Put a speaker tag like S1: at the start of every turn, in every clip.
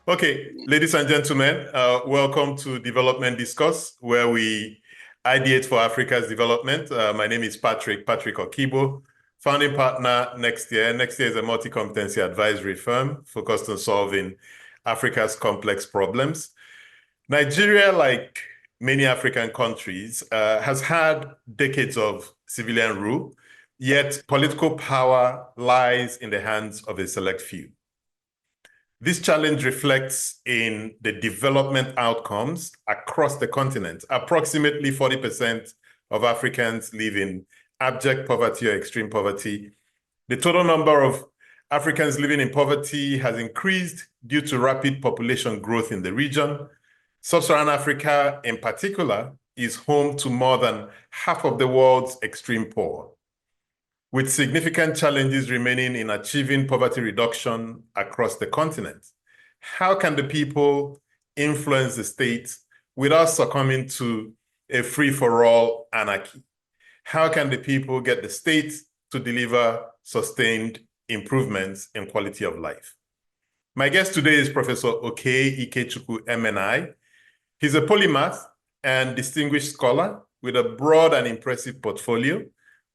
S1: Okay, ladies and gentlemen, welcome to Development Discourse, where we ideate for Africa's development. My name is Patrick Okigbo, founding partner Nextier. Nextier is a multi-competency advisory firm focused on solving Africa's complex problems. Nigeria, like many African countries, has had decades of civilian rule, yet political power lies in the hands of a select few. This challenge reflects in the development outcomes across the continent. Approximately 40% of Africans live in abject poverty or extreme poverty. The total number of Africans living in poverty has increased due to rapid population growth in the region. Sub-Saharan Africa, in particular, is home to more than half of the world's extreme poor, with significant challenges remaining in achieving poverty reduction across the continent. How can the people influence the state without succumbing to a free-for-all anarchy? How can the people get the state to deliver sustained improvements in quality of life? My guest today is Professor Okey Ikechukwu, MNI. He's a polymath and distinguished scholar with a broad and impressive portfolio.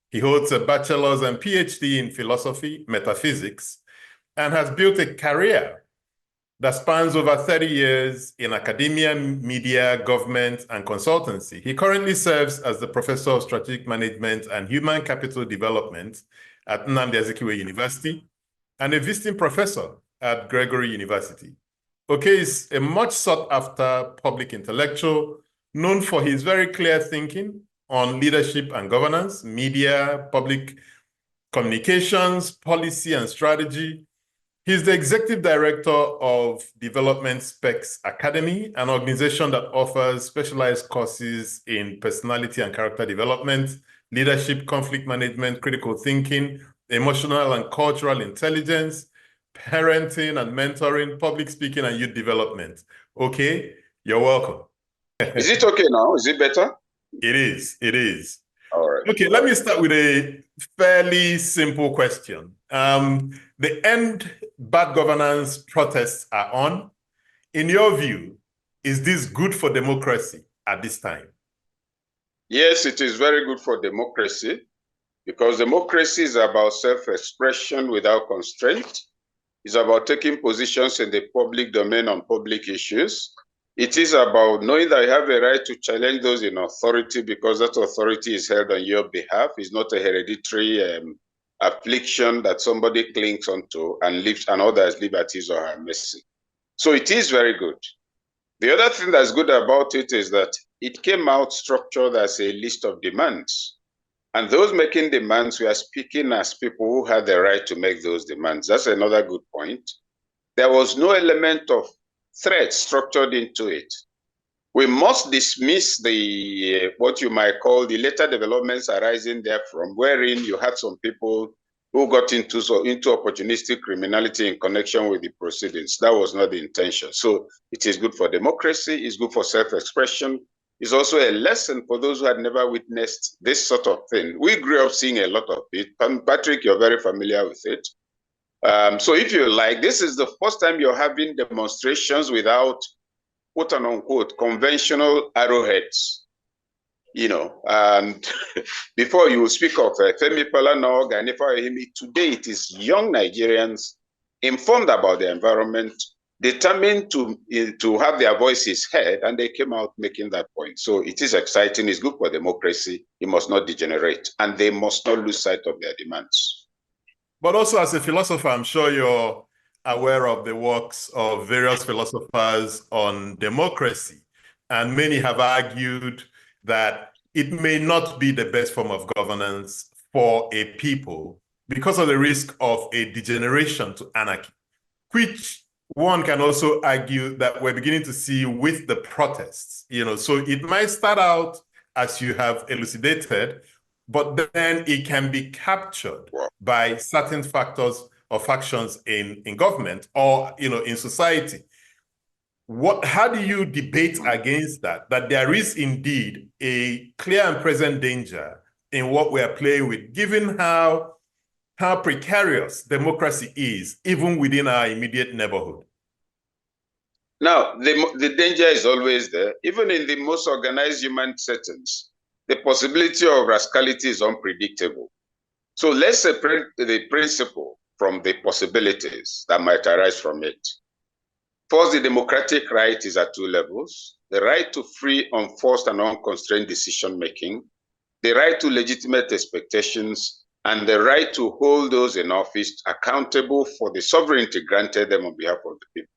S1: He holds a bachelor's and PhD in philosophy, metaphysics, and has built a career that spans over 30 years in academia, media, government, and consultancy. He currently serves as the Professor of Strategic Management and Human Capital Development at Nnamdi Azikiwe University and a visiting professor at Gregory University. Okey is a much sought-after public intellectual, known for his very clear thinking on leadership and governance, media, public communications, policy, and strategy. He's the executive director of Development Specs Academy, an organization that offers specialized courses in personality and character development, leadership, conflict management, critical thinking, emotional and cultural intelligence, parenting and mentoring, public speaking, and youth development. Okay, you're welcome.
S2: Is it okay now? Is it better?
S1: It is.
S2: All right.
S1: Okay, let me start with a fairly simple question. The End Bad Governance protests are on. In your view, is this good for democracy at this time?
S2: Yes, it is very good for democracy, because democracy is about self-expression without constraint. It's about taking positions in the public domain on public issues. It is about knowing that you have a right to challenge those in authority, because that authority is held on your behalf. It's not a hereditary affliction that somebody clings onto and lives and others live at his or her mercy. So it is very good. The other thing that's good about it is that it came out structured as a list of demands. And those making demands, we are speaking as people who had the right to make those demands. That's another good point. There was no element of threat structured into it. We must dismiss the what you might call the later developments arising therefrom, wherein you had some people who got into opportunistic criminality in connection with the proceedings. That was not the intention. So it is good for democracy, it's good for self-expression. It's also a lesson for those who had never witnessed this sort of thing. We grew up seeing a lot of it. Patrick, you're very familiar with it. So if you like, this is the first time you're having demonstrations without quote unquote conventional arrowheads, you know, and before you speak of Femi Palanog and Ifeanyi, today it is young Nigerians informed about the environment, determined to have their voices heard, and they came out making that point. So it is exciting, it's good for democracy, it must not degenerate, and they must not lose sight of their demands.
S1: But also as a philosopher, I'm sure you're aware of the works of various philosophers on democracy. And many have argued that it may not be the best form of governance for a people because of the risk of a degeneration to anarchy, which one can also argue that we're beginning to see with the protests. You know, so it might start out as you have elucidated, but then it can be captured by certain factors or factions in government or, you know, in society. How do you debate against that there is indeed a clear and present danger in what we are playing with, given how precarious democracy is, even within our immediate neighborhood?
S2: Now, the danger is always there. Even in the most organized human settings, the possibility of rascality is unpredictable. So let's separate the principle from the possibilities that might arise from it. First, the democratic right is at two levels: the right to free, unforced, and unconstrained decision-making, the right to legitimate expectations, and the right to hold those in office accountable for the sovereignty granted them on behalf of the people.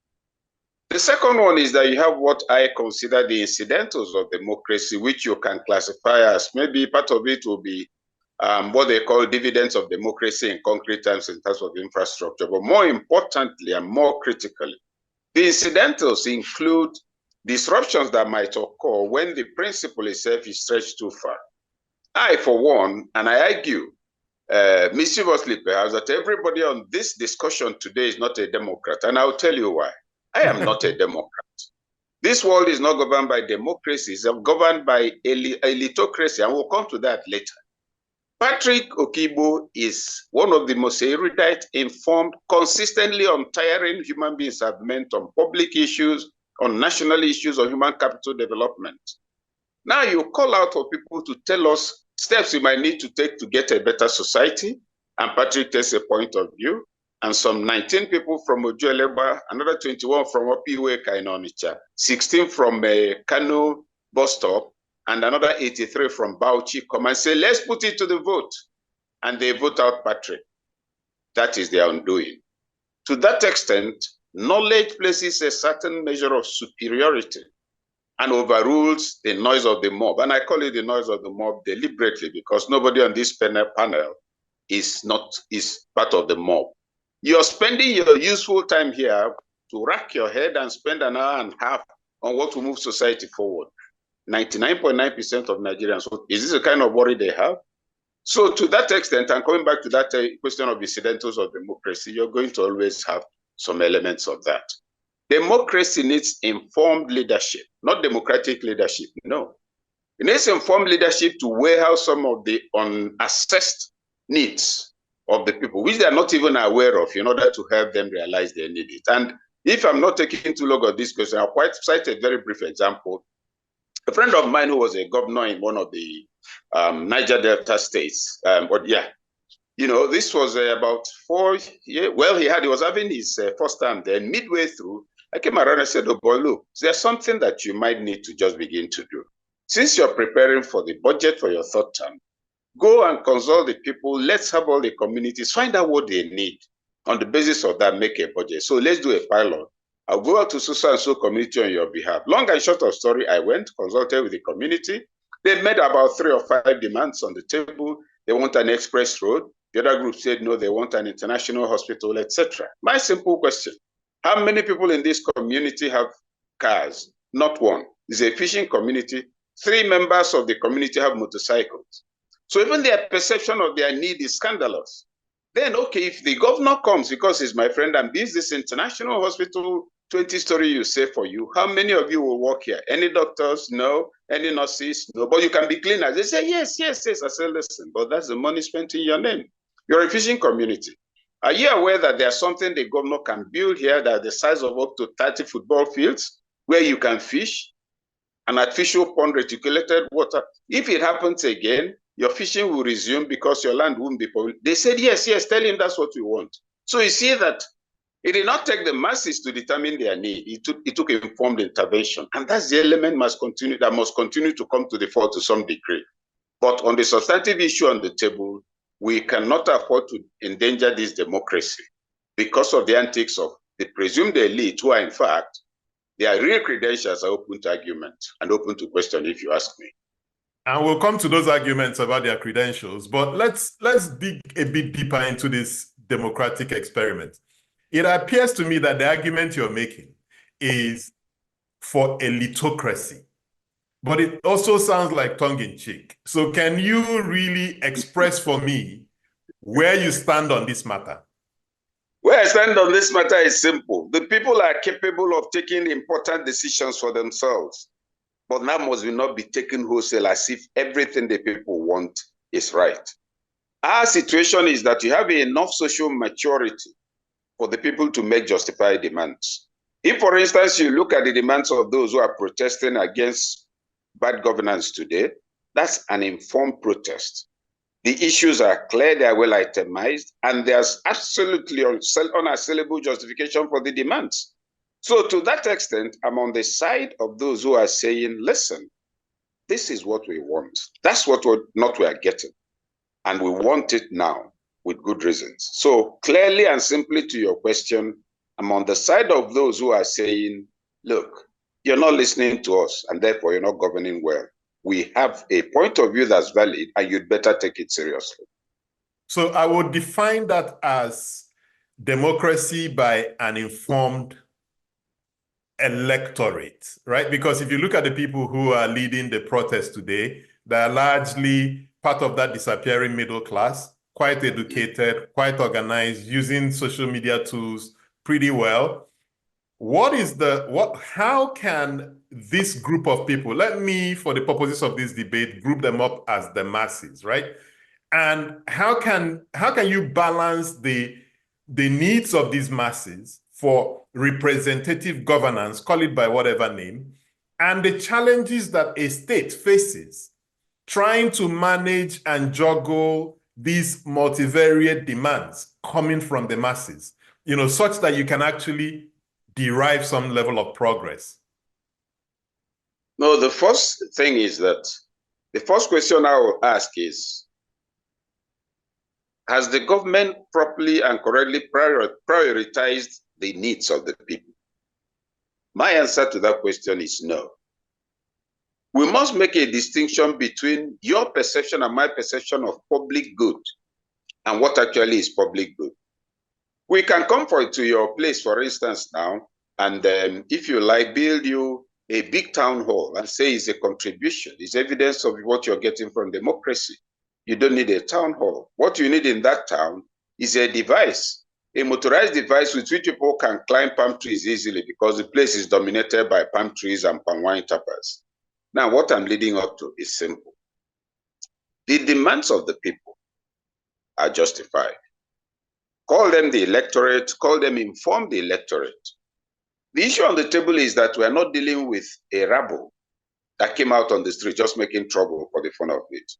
S2: The second one is that you have what I consider the incidentals of democracy, which you can classify as maybe part of it will be what they call dividends of democracy in concrete terms in terms of infrastructure. But more importantly and more critically, the incidentals include disruptions that might occur when the principle itself is stretched too far. I, for one, and I argue mischievously perhaps, that everybody on this discussion today is not a Democrat, and I'll tell you why. I am not a Democrat. This world is not governed by democracy, it's governed by elitocracy, and we'll come to that later. Patrick Okigbo is one of the most erudite, informed, consistently untiring human beings I've met on public issues, on national issues, on human capital development. Now you call out for people to tell us steps we might need to take to get a better society, and Patrick takes a point of view, and some 19 people from Ojuelegba, another 21 from Opiweka in Onitsha, 16 from Kano bus stop, and another 83 from Bauchi come and say, let's put it to the vote. And they vote out Patrick. That is their undoing. To that extent, knowledge places a certain measure of superiority and overrules the noise of the mob. And I call it the noise of the mob deliberately because nobody on this panel is part of the mob. You're spending your useful time here to rack your head and spend an hour and a half on what will move society forward. 99.9% of Nigerians. So is this the kind of worry they have? So to that extent, and coming back to that question of incidentals of democracy, you're going to always have some elements of that. Democracy needs informed leadership, not democratic leadership, no. It needs informed leadership to weigh out some of the unassessed needs of the people, which they are not even aware of, in order to help them realize they need it. And if I'm not taking too long on this question, I'll quite cite a very brief example. A friend of mine who was a governor in one of the Niger Delta states, this was about 4 years. Well, he was having his first term. Then midway through, I came around and said, oh boy, look, there's something that you might need to just begin to do. Since you're preparing for the budget for your third term, go and consult the people. Let's have all the communities, find out what they need. On the basis of that, make a budget. So let's do a pilot. I'll go out to so and so community on your behalf. Long and short of story, I went, consulted with the community. They made about 3 or 5 demands on the table. They want an express road. The other group said, no, they want an international hospital, etc. My simple question, how many people in this community have cars? Not one. It's a fishing community. 3 members of the community have motorcycles. So even their perception of their need is scandalous. Then, okay, if the governor comes, because he's my friend, and builds this international hospital, 20-story you say for you, how many of you will work here? Any doctors? No. Any nurses? No. But you can be cleaners. They say, yes. I say, listen, but that's the money spent in your name. You're a fishing community. Are you aware that there's something the governor can build here that the size of up to 30 football fields where you can fish? An artificial pond, reticulated water. If it happens again, your fishing will resume because your land won't be polluted. They said, yes, tell him that's what we want. So you see that it did not take the masses to determine their need. It took informed intervention. And that's the element that must continue to come to the fore to some degree. But on the substantive issue on the table, we cannot afford to endanger this democracy because of the antics of the presumed elite, who are in fact, their real credentials are open to argument and open to question, if you ask me.
S1: And we'll come to those arguments about their credentials, but let's dig a bit deeper into this democratic experiment. It appears to me that the argument you're making is for elitocracy, but it also sounds like tongue-in-cheek. So can you really express for me where you stand on this matter?
S2: Where I stand on this matter is simple. The people are capable of taking important decisions for themselves, but that must not be taken wholesale as if everything the people want is right. Our situation is that you have enough social maturity for the people to make justified demands. If, for instance, you look at the demands of those who are protesting against bad governance today, that's an informed protest. The issues are clear, they are well itemized, and there's absolutely unassailable justification for the demands. So to that extent, I'm on the side of those who are saying, listen, this is what we want. That's what we are getting. And we want it now with good reasons. So clearly and simply to your question, I'm on the side of those who are saying, look, you're not listening to us and therefore you're not governing well. We have a point of view that's valid and you'd better take it seriously.
S1: So I would define that as democracy by an informed electorate, right? Because if you look at the people who are leading the protest today, they're largely part of that disappearing middle class, quite educated, quite organized, using social media tools pretty well. How can this group of people, let me, for the purposes of this debate, group them up as the masses, right? And how can you balance the needs of these masses for representative governance, call it by whatever name, and the challenges that a state faces trying to manage and juggle these multivariate demands coming from the masses, such that you can actually derive some level of progress?
S2: No, the first thing is that the first question I will ask is, has the government properly and correctly prioritized the needs of the people? My answer to that question is no. We must make a distinction between your perception and my perception of public good and what actually is public good. We can come to your place, for instance, now, and if you like, build you a big town hall and say it's a contribution, it's evidence of what you're getting from democracy. You don't need a town hall. What you need in that town is a device, a motorized device with which people can climb palm trees easily because the place is dominated by palm trees and palm wine tappers. Now, what I'm leading up to is simple. The demands of the people are justified. Call them the electorate, call them informed electorate. The issue on the table is that we are not dealing with a rabble that came out on the street just making trouble for the fun of it.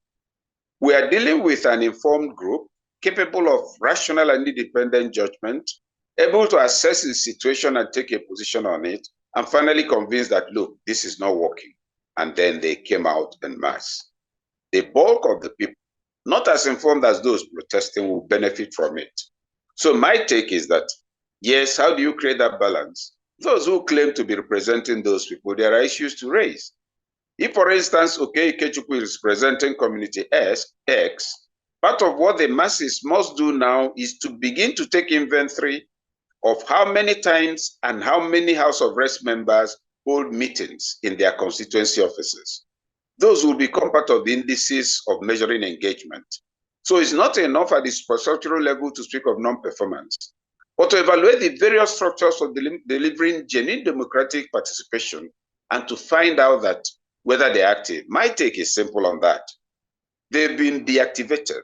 S2: We are dealing with an informed group capable of rational and independent judgment, able to assess the situation and take a position on it, and finally convinced that, look, this is not working. And then they came out en masse. The bulk of the people, not as informed as those protesting, will benefit from it. So my take is that, yes, how do you create that balance? Those who claim to be representing those people, there are issues to raise. If, for instance, Okey Ikechukwu is representing community X, part of what the masses must do now is to begin to take inventory of how many times and how many House of Reps members hold meetings in their constituency offices. Those will become part of the indices of measuring engagement. So it's not enough at the structural level to speak of non-performance, but to evaluate the various structures for delivering genuine democratic participation and to find out that whether they're active. My take is simple on that. They've been deactivated.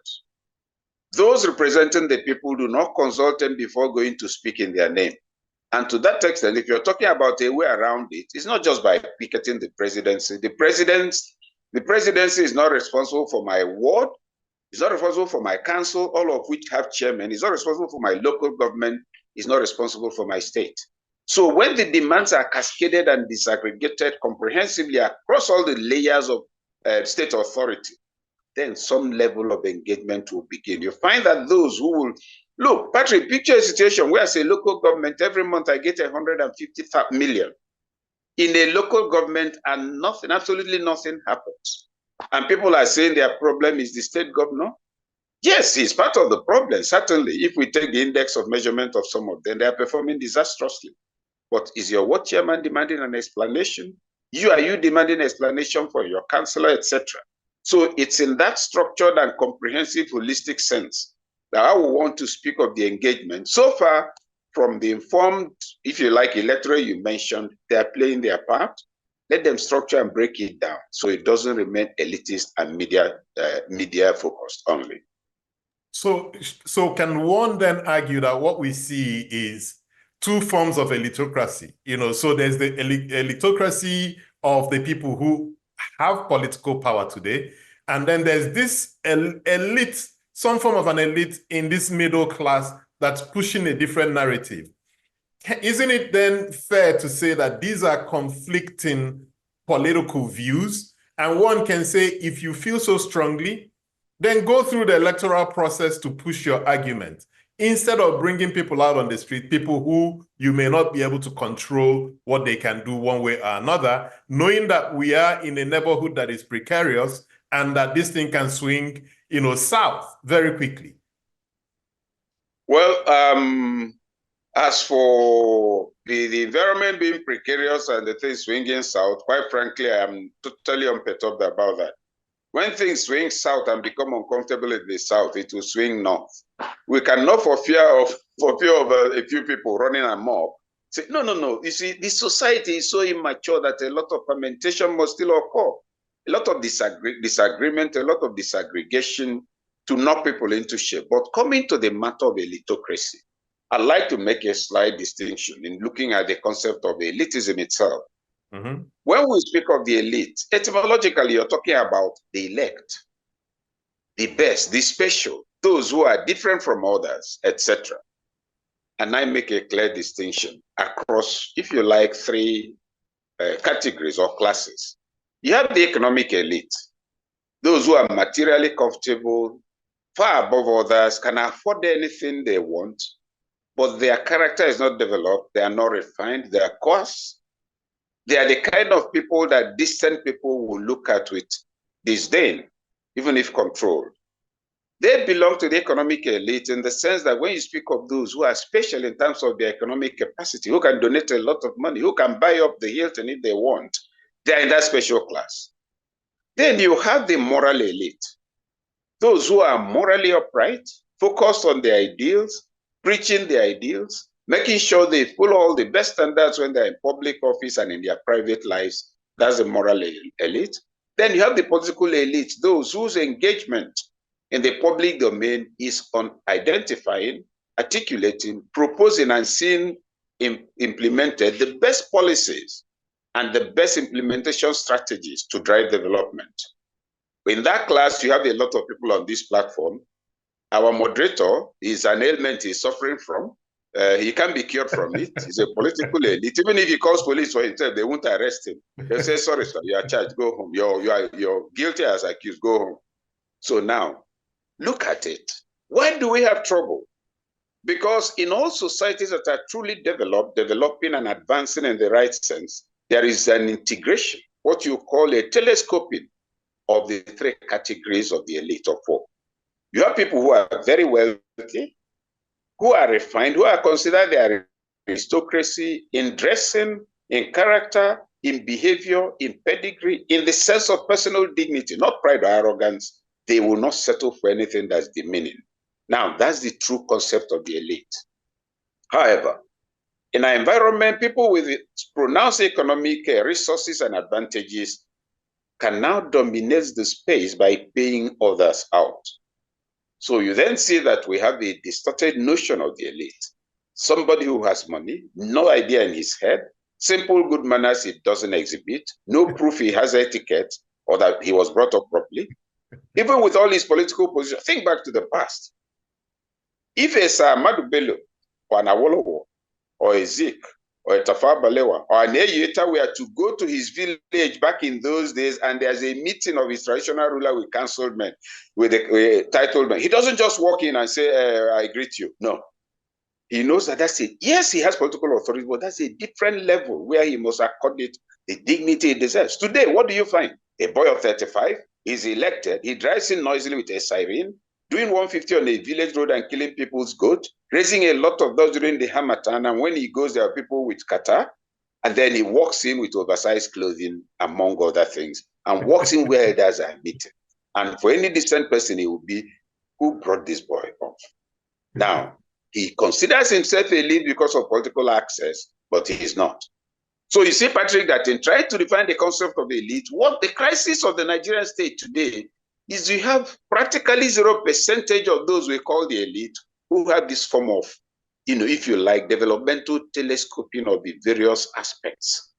S2: Those representing the people do not consult them before going to speak in their name. And to that extent, if you're talking about a way around it, it's not just by picketing the presidency. The presidency is not responsible for my ward. It's not responsible for my council, all of which have chairmen. It's not responsible for my local government. It's not responsible for my state. So when the demands are cascaded and disaggregated comprehensively across all the layers of state authority, then some level of engagement will begin. You find that those who will, look, Patrick, picture a situation where as a local government, every month I get 150 million in a local government and nothing, absolutely nothing happens. And people are saying their problem is the state governor. Yes, he's part of the problem, certainly. If we take the index of measurement of some of them, they are performing disastrously. But is your ward chairman demanding an explanation? Are you demanding an explanation for your councillor, etc.? So it's in that structured and comprehensive, holistic sense that I will want to speak of the engagement. So far, from the informed, if you like, electorate you mentioned, they are playing their part. Let them structure and break it down so it doesn't remain elitist and media focused only.
S1: So can one then argue that what we see is two forms of elitocracy. So there's the elitocracy of the people who have political power today, and then there's this elite, some form of an elite in this middle class that's pushing a different narrative. Isn't it then fair to say that these are conflicting political views? And one can say, if you feel so strongly, then go through the electoral process to push your argument, instead of bringing people out on the street, people who you may not be able to control what they can do one way or another, knowing that we are in a neighborhood that is precarious and that this thing can swing, south very quickly.
S2: Well, as for the environment being precarious and the things swinging south, quite frankly, I'm totally unperturbed about that. When things swing south and become uncomfortable in the south, it will swing north. We cannot, for fear of a few people running amok, say, no. You see, the society is so immature that a lot of fermentation must still occur. A lot of disagreement, a lot of disaggregation to knock people into shape. But coming to the matter of elitocracy, I'd like to make a slight distinction in looking at the concept of elitism itself. Mm-hmm. When we speak of the elite, etymologically, you're talking about the elect, the best, the special, those who are different from others, etc. And I make a clear distinction across, if you like, three categories or classes. You have the economic elite, those who are materially comfortable, far above others, can afford anything they want, but their character is not developed, they are not refined, they are coarse. They are the kind of people that distant people will look at with disdain, even if controlled. They belong to the economic elite in the sense that when you speak of those who are special in terms of their economic capacity, who can donate a lot of money, who can buy up the Hilton if they want, they are in that special class. Then you have the moral elite, those who are morally upright, focused on their ideals, preaching their ideals, making sure they follow all the best standards when they're in public office and in their private lives. That's the moral elite. Then you have the political elite, those whose engagement in the public domain is on identifying, articulating, proposing, and seeing implemented the best policies and the best implementation strategies to drive development. In that class, you have a lot of people on this platform. Our moderator is an ailment he's suffering from. He can't be cured from it. He's a political elite. Even if he calls police for himself, they won't arrest him. They'll say, sorry, sir, you are charged, go home. You're guilty as accused, go home. So now, look at it. Why do we have trouble? Because in all societies that are truly developing and advancing in the right sense, there is an integration, what you call a telescoping of the three categories of the elite or four. You have people who are very wealthy, who are refined, who are considered their aristocracy in dressing, in character, in behavior, in pedigree, in the sense of personal dignity, not pride or arrogance. They will not settle for anything that's demeaning. Now, that's the true concept of the elite. However, in our environment, people with pronounced economic resources and advantages can now dominate the space by paying others out. So you then see that we have a distorted notion of the elite. Somebody who has money, no idea in his head, simple good manners he doesn't exhibit, no proof he has etiquette or that he was brought up properly. Even with all his political position, think back to the past. If a Sir Ahmadu Bello or an Awolowo or a Zik or a Tafawa Balewa or an Eyeta were to go to his village back in those days and there's a meeting of his traditional ruler with councilmen, with a titled man, he doesn't just walk in and say, I greet you. No. He knows that that's it. Yes, he has political authority, but that's a different level where he must accord it the dignity he deserves. Today, what do you find? A boy of 35 is elected. He drives in noisily with a siren, doing 150 on a village road and killing people's goat, raising a lot of those during the Hamatan. And when he goes, there are people with kata. And then he walks in with oversized clothing, among other things, and walks in where others are meeting. And for any distant person, he will be, who brought this boy up? Now, he considers himself elite because of political access, but he is not. So you see, Patrick, that in trying to define the concept of elite, what the crisis of the Nigerian state today is you have practically 0% of those we call the elite who have this form of if you like, developmental telescoping of the various aspects.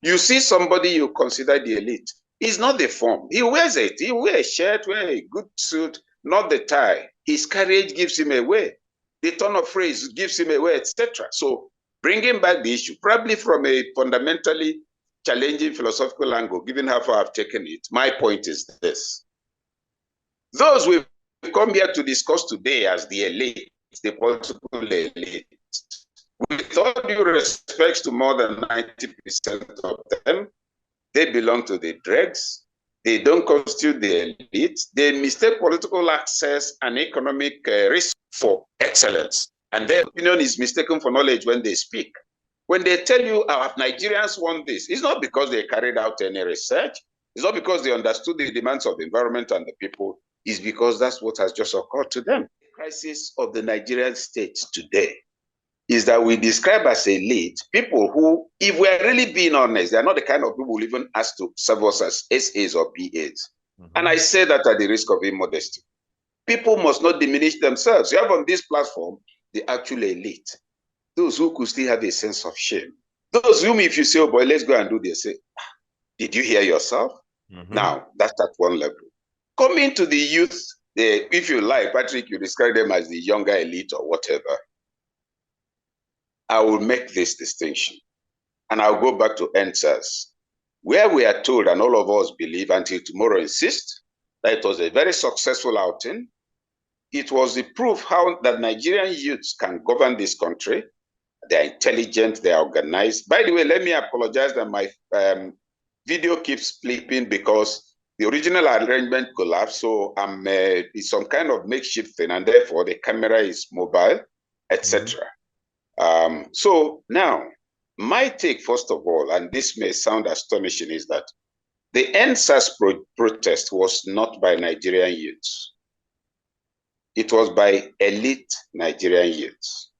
S2: You see somebody you consider the elite. It's not the form. He wears it. He wears a shirt, wear a good suit, not the tie. His courage gives him away. The turn of phrase gives him away, etc. So bringing back the issue, probably from a fundamentally challenging philosophical angle, given how far I've taken it, my point is this. Those we've come here to discuss today as the elite, the political elite, with all due respect to more than 90% of them, they belong to the dregs. They don't constitute the elite. They mistake political access and economic risk for excellence. And their opinion is mistaken for knowledge when they speak. When they tell you, Nigerians want this, it's not because they carried out any research. It's not because they understood the demands of the environment and the people. It's because that's what has just occurred to them. The crisis of the Nigerian state today is that we describe as elite people who, if we're really being honest, they're not the kind of people who even ask to serve us as SAs or PAs. And I say that at the risk of immodesty. People must not diminish themselves. You have on this platform the actual elite, those who could still have a sense of shame. Those whom, if you say, oh boy, let's go and do this, say, did you hear yourself? Now, that's at one level. Coming to the youth, if you like, Patrick, you describe them as the younger elite or whatever. I will make this distinction. And I'll go back to answers, where we are told, and all of us believe until tomorrow insist, that it was a very successful outing. It was the proof how that Nigerian youths can govern this country. They're intelligent, they're organized. By the way, let me apologize that my video keeps flipping because the original arrangement collapsed. So it's some kind of makeshift thing, and therefore the camera is mobile, etc. So now, my take, first of all, and this may sound astonishing, is that the NSAS protest was not by Nigerian youths. It was by elite Nigerian youths.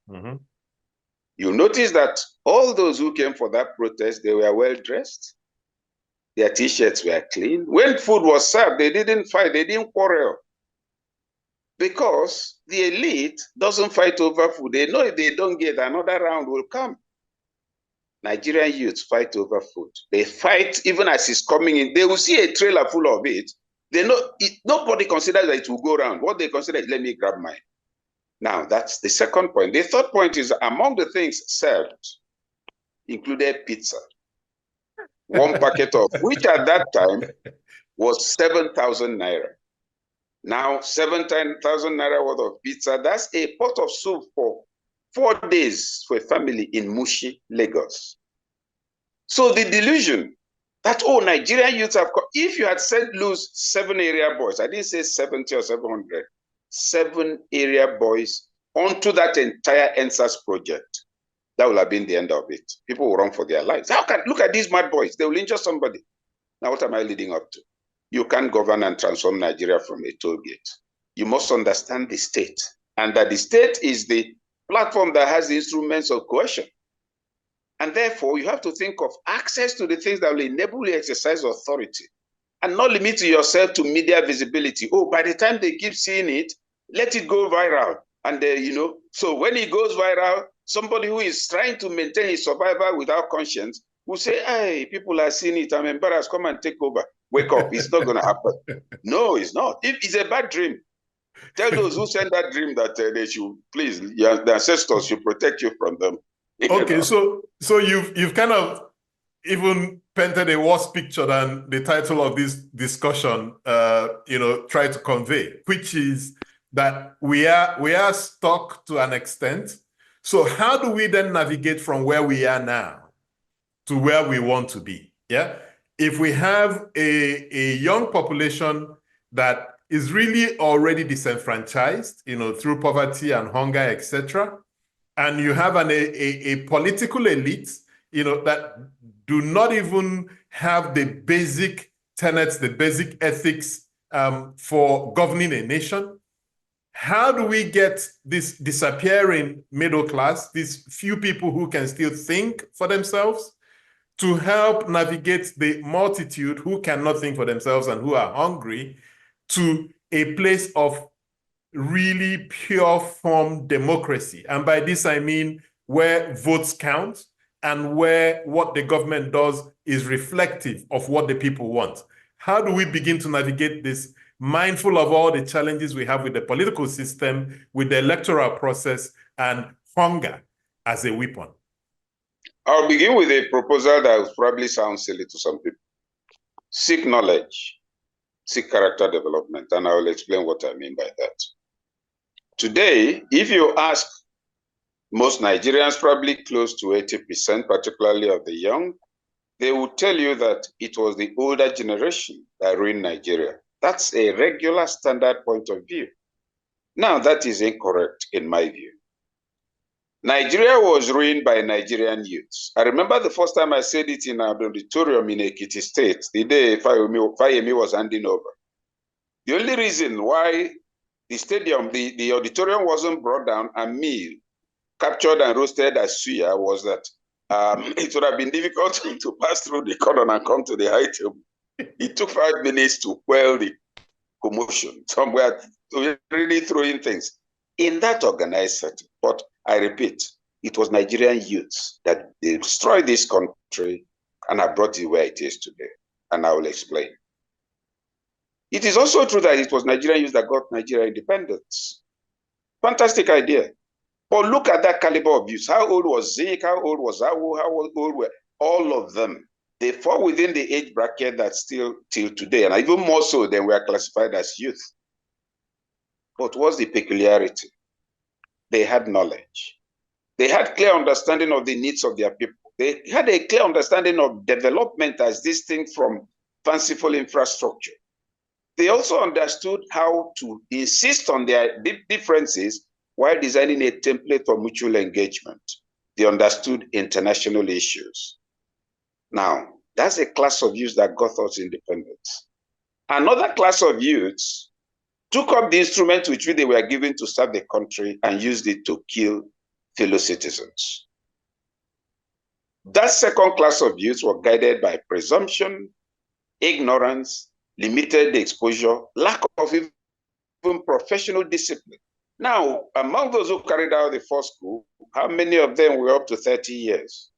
S2: You notice that all those who came for that protest, they were well-dressed. Their T-shirts were clean. When food was served, they didn't fight, they didn't quarrel. Because the elite doesn't fight over food. They know if they don't get, another round will come. Nigerian youths fight over food. They fight even as it's coming in. They will see a trailer full of it. They know it, nobody considers that it will go around. What they consider is, let me grab mine. Now, that's the second point. The third point is, among the things served included pizza. One packet of, which at that time was 7,000 naira. Now, 7,000 naira worth of pizza, that's a pot of soup for 4 days for a family in Mushi, Lagos. So the delusion that, oh, Nigerian youths have, if you had said lose 7 area boys, I didn't say 70 or 700, 7 area boys onto that entire NSAS project, that would have been the end of it. People will run for their lives. Look at these mad boys, they will injure somebody. Now, what am I leading up to? You can't govern and transform Nigeria from a toll gate. You must understand the state, and that the state is the platform that has the instruments of coercion. And therefore, you have to think of access to the things that will enable you to exercise authority, and not limit yourself to media visibility. Oh, by the time they keep seeing it, let it go viral. And so when it goes viral, somebody who is trying to maintain his survival without conscience will say, hey, people are seeing it, I'm embarrassed, come and take over. Wake up, it's not gonna happen. No, it's not. It's a bad dream. Tell those who send that dream that they should, please, the ancestors should protect you from them.
S1: Okay, so you've kind of even painted a worse picture than the title of this discussion, try to convey, which is that we are stuck to an extent. So how do we then navigate from where we are now to where we want to be? Yeah, if we have a young population that is really already disenfranchised, through poverty and hunger, etc., and you have a political elite, that do not even have the basic tenets, the basic ethics for governing a nation. How do we get this disappearing middle class, these few people who can still think for themselves, to help navigate the multitude who cannot think for themselves and who are hungry, to a place of really pure form democracy. And by this, I mean where votes count and where what the government does is reflective of what the people want. How do we begin to navigate this, mindful of all the challenges we have with the political system, with the electoral process, and hunger as a weapon?
S2: I'll begin with a proposal that probably sounds silly to some people. Seek knowledge, seek character development, and I will explain what I mean by that. Today, if you ask most Nigerians, probably close to 80%, particularly of the young, they will tell you that it was the older generation that ruined Nigeria. That's a regular standard point of view. Now, that is incorrect in my view. Nigeria was ruined by Nigerian youths. I remember the first time I said it in an auditorium in Ekiti State, the day Fayemi was handing over. The only reason why the stadium, the auditorium wasn't brought down and me captured and roasted as suya was that it would have been difficult to pass through the cordon and come to the high table. It took 5 minutes to quell the commotion. Somewhere really throwing things in that organized setting. But I repeat, it was Nigerian youths that destroyed this country and have brought it where it is today. And I will explain. It is also true that it was Nigerian youths that got Nigeria independence. Fantastic idea. But look at that caliber of youth. How old was Zik? How old was Awu? How old were all of them? They fall within the age bracket that still till today, and even more so than we are classified as youth. But what's the peculiarity? They had knowledge. They had clear understanding of the needs of their people. They had a clear understanding of development as distinct from fanciful infrastructure. They also understood how to insist on their differences while designing a template for mutual engagement. They understood international issues. Now, that's a class of youths that got us independence. Another class of youths took up the instrument which they were given to serve the country and used it to kill fellow citizens. That second class of youths were guided by presumption, ignorance, limited exposure, lack of even professional discipline. Now, among those who carried out the first coup, how many of them were up to 30 years?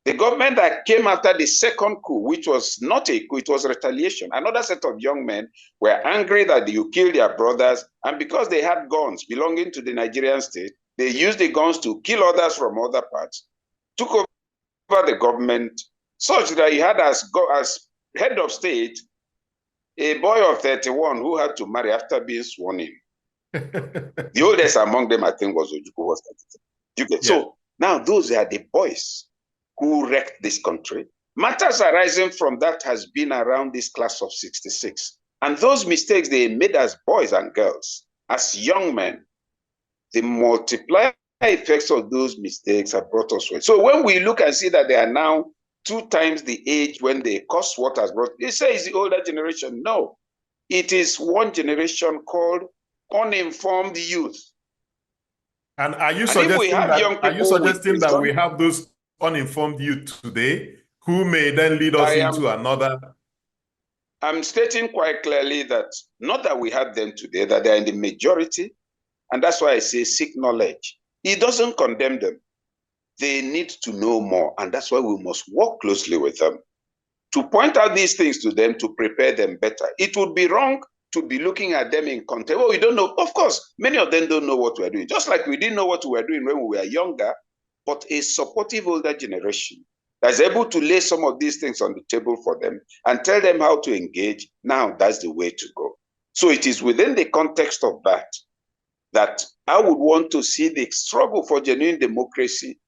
S2: The government that came after the second coup, which was not a coup, it was retaliation. Another set of young men were angry that you killed their brothers, and because they had guns belonging to the Nigerian state, they used the guns to kill others from other parts, took over the government, such that he had as head of state a boy of 31 who had to marry after being sworn in. The oldest among them, I think, was Ojukwu, was 32. Yeah. So now those are the boys who wrecked this country. Matters arising from that has been around this class of 66. And those mistakes they made as boys and girls, as young men, the multiplier effects of those mistakes have brought us well. So when we look and see that they are now 2 times the age when they caused what has brought, they say it's the older generation. No, it is one generation called uninformed youth.
S1: And are you suggesting that we have those uninformed youth today who may then lead us into another?
S2: I'm stating quite clearly that not that we have them today, that they're in the majority, and that's why I say seek knowledge. It doesn't condemn them. They need to know more, and that's why we must work closely with them to point out these things to them to prepare them better. It would be wrong to be looking at them in context. Well, we don't know. Of course, many of them don't know what we're doing, just like we didn't know what we were doing when we were younger, but a supportive older generation that's able to lay some of these things on the table for them and tell them how to engage, now that's the way to go. So it is within the context of that I would want to see the struggle for genuine democracy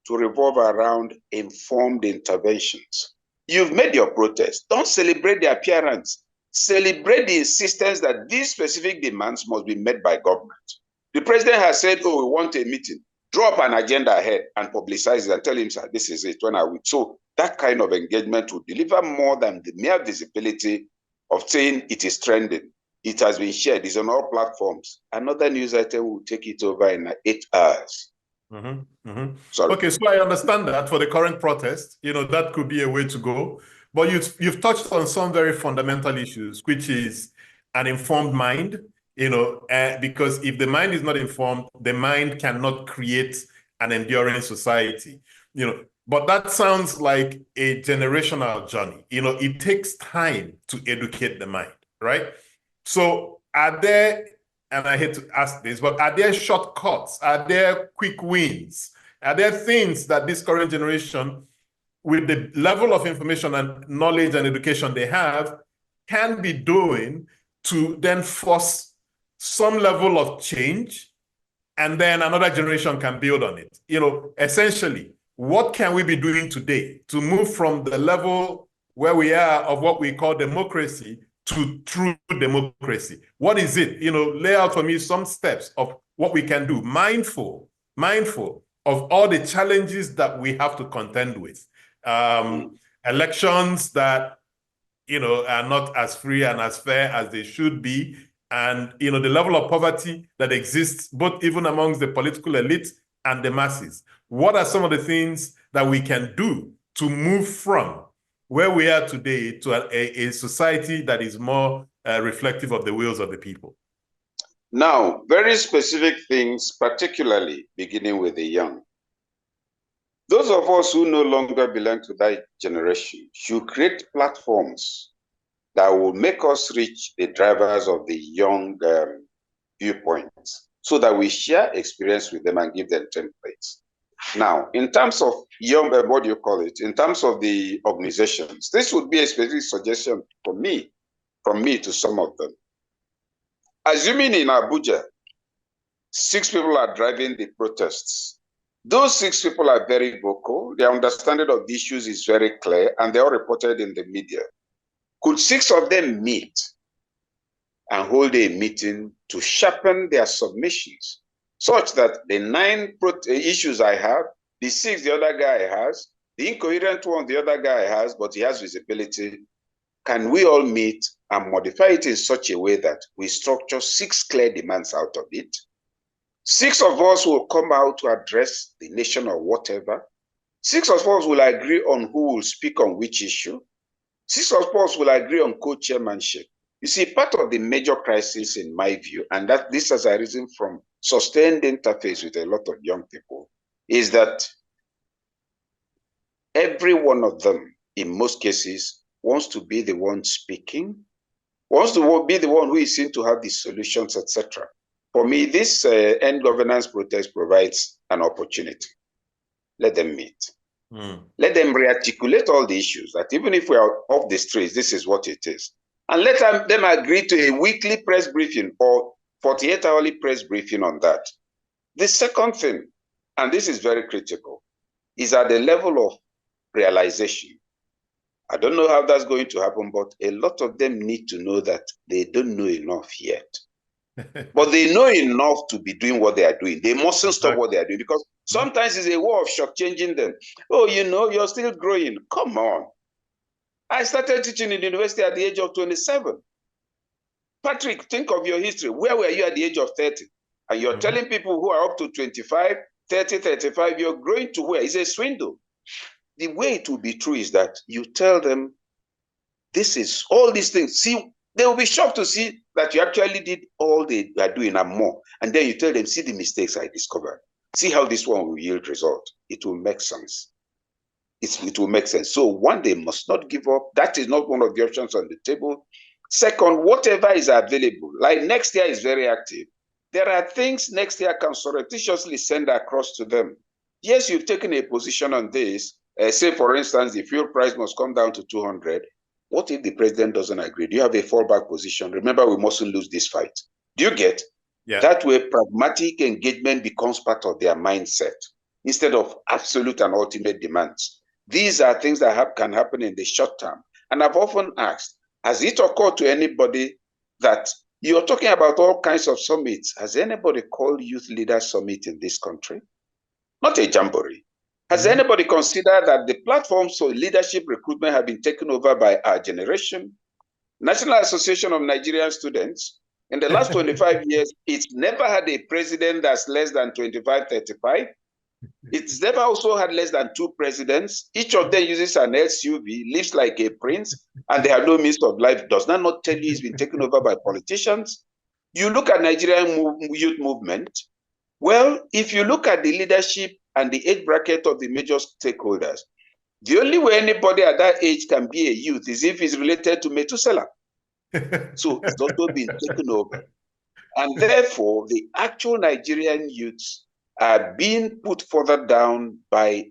S2: to revolve around informed interventions. You've made your protest. Don't celebrate the appearance. Celebrate the insistence that these specific demands must be met by government. The president has said, oh, we want a meeting. Draw up an agenda ahead and publicize it and tell him, sir, this is it. When I will. So that kind of engagement will deliver more than the mere visibility of saying it is trending. It has been shared. It's on all platforms. Another news item will take it over in 8 hours.
S1: Sorry. Okay, so I understand that for the current protest, that could be a way to go. But you've touched on some very fundamental issues, which is an informed mind, because if the mind is not informed, the mind cannot create an enduring society, But that sounds like a generational journey. It takes time to educate the mind, right? So are there, and I hate to ask this, but are there shortcuts? Are there quick wins? Are there things that this current generation, with the level of information and knowledge and education they have, can be doing to then force some level of change, and then another generation can build on it? Essentially, what can we be doing today to move from the level where we are of what we call democracy to true democracy? What is it? Lay out for me some steps of what we can do, mindful of all the challenges that we have to contend with. Elections that, are not as free and as fair as they should be. And, the level of poverty that exists, both even amongst the political elite and the masses. What are some of the things that we can do to move from where we are today to a society that is more reflective of the wills of the people?
S2: Now, very specific things, particularly beginning with the young. Those of us who no longer belong to that generation should create platforms that will make us reach the drivers of the young viewpoints, so that we share experience with them and give them templates. Now, in terms of young, in terms of the organizations, this would be a specific suggestion from me to some of them. Assuming in Abuja, 6 people are driving the protests. Those 6 people are very vocal. Their understanding of the issues is very clear, and they are reported in the media. Could 6 of them meet and hold a meeting to sharpen their submissions, such that the 9 issues I have, the 6 the other guy has, the incoherent one the other guy has, but he has visibility, can we all meet and modify it in such a way that we structure 6 clear demands out of it? 6 of us will come out to address the nation or whatever. 6 of us will agree on who will speak on which issue. 6 of us will agree on co-chairmanship. You see, part of the major crisis, in my view, and that this has arisen from sustained interface with a lot of young people, is that every one of them, in most cases, wants to be the one speaking, wants to be the one who is seen to have the solutions, etc. For me, this end governance protest provides an opportunity. Let them meet. Let them rearticulate all the issues, that even if we are off the streets, this is what it is. And let them agree to a weekly press briefing or 48-hourly press briefing on that. The second thing, and this is very critical, is at the level of realization. I don't know how that's going to happen, but a lot of them need to know that they don't know enough yet. But they know enough to be doing what they are doing. They mustn't stop what they are doing, because sometimes it's a war of shock changing them. Oh, you're still growing. Come on. I started teaching in the university at the age of 27. Patrick, think of your history. Where were you at the age of 30? And you're telling people who are up to 25, 30, 35, you're growing to where? It's a swindle. The way it will be true is that you tell them, this is all these things. See, they will be shocked to see that you actually did all they are doing and more. And then you tell them, see the mistakes I discovered. See how this one will yield result. It will make sense. It will make sense. So one, they must not give up. That is not one of the options on the table. Second, whatever is available, like Nextier is very active. There are things Nextier can surreptitiously send across to them. Yes, you've taken a position on this. Say, for instance, the fuel price must come down to 200. What if the president doesn't agree? Do you have a fallback position? Remember, we mustn't lose this fight. Do you get? Yeah. That way, pragmatic engagement becomes part of their mindset instead of absolute and ultimate demands. These are things that can happen in the short term. And I've often asked, has it occurred to anybody that you're talking about all kinds of summits? Has anybody called Youth Leaders Summit in this country? Not a jamboree. Has anybody considered that the platforms for leadership recruitment have been taken over by our generation? National Association of Nigerian Students, in the last 25 years, it's never had a president that's less than 25, 35. It's never also had less than 2 presidents. Each of them uses an SUV, lives like a prince, and they have no means of life. Does that not tell you it's been taken over by politicians? You look at Nigerian youth movement. Well, if you look at the leadership and the age bracket of the major stakeholders, the only way anybody at that age can be a youth is if he's related to Methuselah. So it's also been taken over. And therefore, the actual Nigerian youths are being put further down by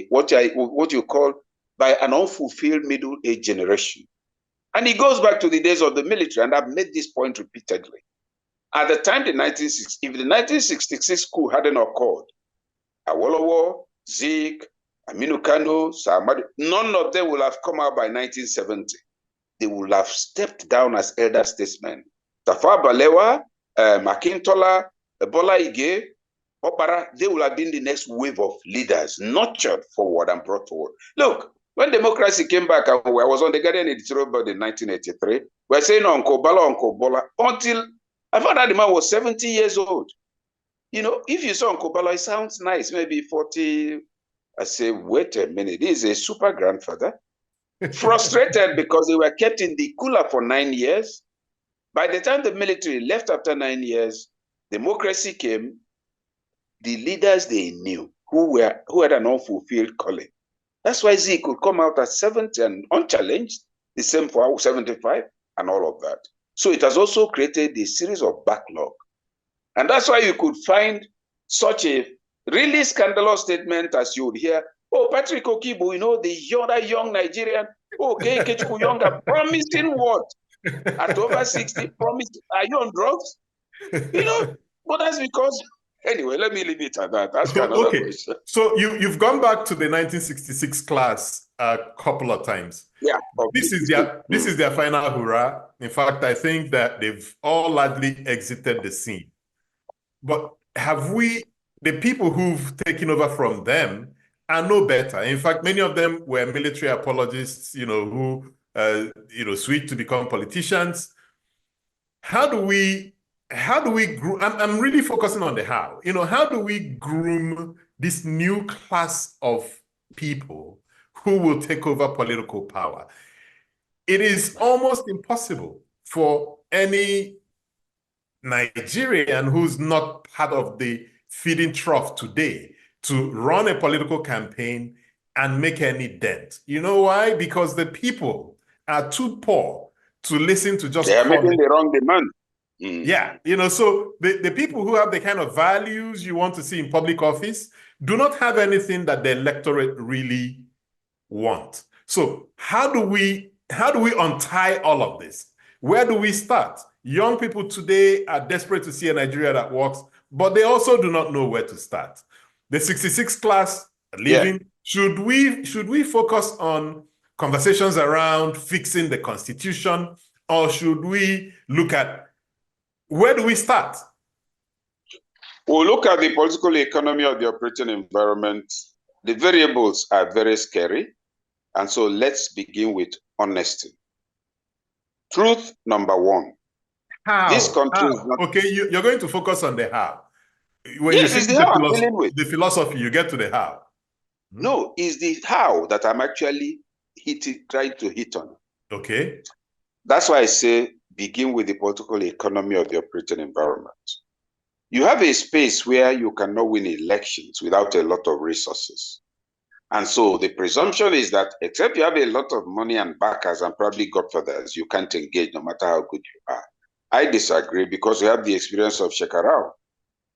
S2: what you call by an unfulfilled middle-aged generation. And it goes back to the days of the military, and I've made this point repeatedly. At the time, if the 1966 coup hadn't occurred, Awolowo, Zik, Aminu Kano, Sahmadu, none of them will have come out by 1970. They will have stepped down as elder statesmen. Tafawa Balewa, Makintola, Bola Ige, Opara, they will have been the next wave of leaders, nurtured forward and brought forward. Look, when democracy came back, I was on the Guardian editorial board in 1983, we're saying Uncle Bola, until I found out the man was 70 years old. You know, if you saw Uncle Bola, it sounds nice, maybe 40. I say, wait a minute, this is a super grandfather. Frustrated because they were kept in the cooler for 9 years. By the time the military left after 9 years, democracy came, the leaders they knew who had an unfulfilled calling. That's why Z could come out at 70 and unchallenged, the same for 75 and all of that. So it has also created a series of backlog. And that's why you could find such a really scandalous statement as you would hear, oh, Patrick Okigbo, you know, the young Nigerian, Okey Ikechukwu younger, promising what? At over 60, promising, are you on drugs? You know, but that's because, anyway, let me leave it at that. That's another question.
S1: So you've gone back to the 1966 class a couple of times.
S2: Yeah.
S1: This is their final hurrah. In fact, I think that they've all largely exited the scene. But the people who've taken over from them are no better. In fact, many of them were military apologists, you know, who, switched to become politicians. How do we groom? I'm really focusing on the how. You know, how do we groom this new class of people who will take over political power? It is almost impossible for any Nigerian who's not part of the feeding trough today to run a political campaign and make any dent. You know why? Because the people are too poor to listen to just...
S2: They are making the wrong demand.
S1: Yeah, you know, so the people who have the kind of values you want to see in public office do not have anything that the electorate really want. So how do we untie all of this? Where do we start? Young people today are desperate to see a Nigeria that works, but they also do not know where to start. The 66 class leaving, should we focus on conversations around fixing the constitution, or should we look at where do we start?
S2: We'll look at the political economy of the operating environment. The variables are very scary. And so let's begin with honesty. Truth number one.
S1: How?
S2: This country is not...
S1: Okay, you're going to focus on the how. When
S2: yes,
S1: you
S2: it's the how I'm dealing with.
S1: The philosophy, you get to the how.
S2: No, it's the how that I'm actually trying to hit on.
S1: Okay.
S2: That's why I say begin with the political economy of the operating environment. You have a space where you cannot win elections without a lot of resources. And so the presumption is that except you have a lot of money and backers and probably godfathers, you can't engage no matter how good you are. I disagree because we have the experience of Shekarau.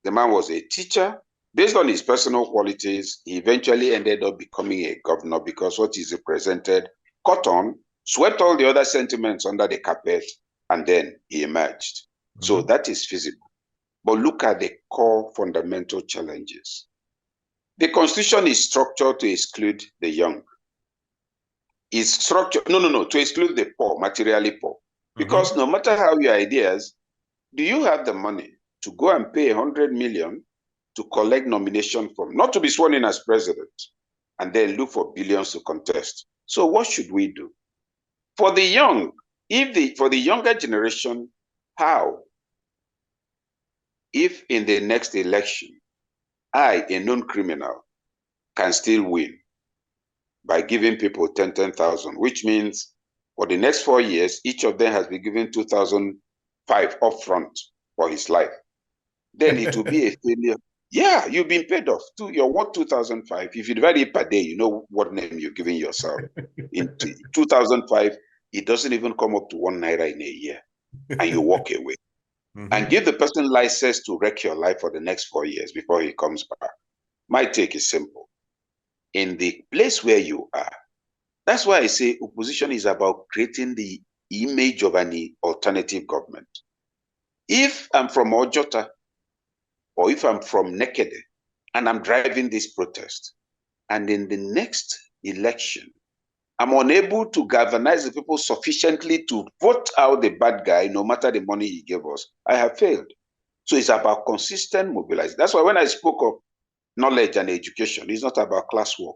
S2: The man was a teacher. Based on his personal qualities, he eventually ended up becoming a governor because what he represented caught on, swept all the other sentiments under the carpet, and then he emerged. So that is feasible. But look at the core fundamental challenges. The constitution is structured to exclude the young. It's structured, to exclude the poor, materially poor. Because no matter how your ideas, do you have the money to go and pay 100 million to collect nomination from, not to be sworn in as president, and then look for billions to contest? So what should we do? For the young, for the younger generation, how? If in the next election, I, a known criminal, can still win by giving people 10,000, which means for the next 4 years, each of them has been given 2,005 upfront. for his life, then it will be a failure. Yeah, you've been paid off. Your what 2005, if you divide it per day, you know what name you're giving yourself. In 2005, it doesn't even come up to 1 naira in a year, and you walk away. And give the person license to wreck your life for the next 4 years before he comes back. My take is simple. In the place where you are, that's why I say opposition is about creating the image of an alternative government. If I'm from Ojota, or if I'm from Nekede, and I'm driving this protest, and in the next election, I'm unable to galvanize the people sufficiently to vote out the bad guy, no matter the money he gave us, I have failed. So it's about consistent mobilization. That's why when I spoke of knowledge and education, it's not about classwork.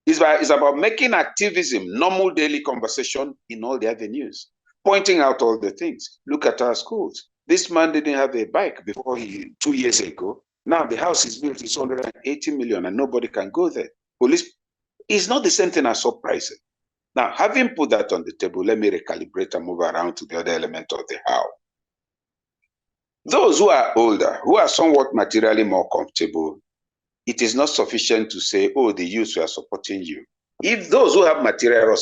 S2: It's about making activism normal daily conversation in all the avenues, pointing out all the things. Look at our schools. This man didn't have a bike before 2 years ago. Now the house is built, it's 180 million and nobody can go there. Police, it's not the same thing as surprising. Now, having put that on the table, let me recalibrate and move around to the other element of the how. Those who are older, who are somewhat materially more comfortable, it is not sufficient to say, oh, the youth are supporting you. If those who have material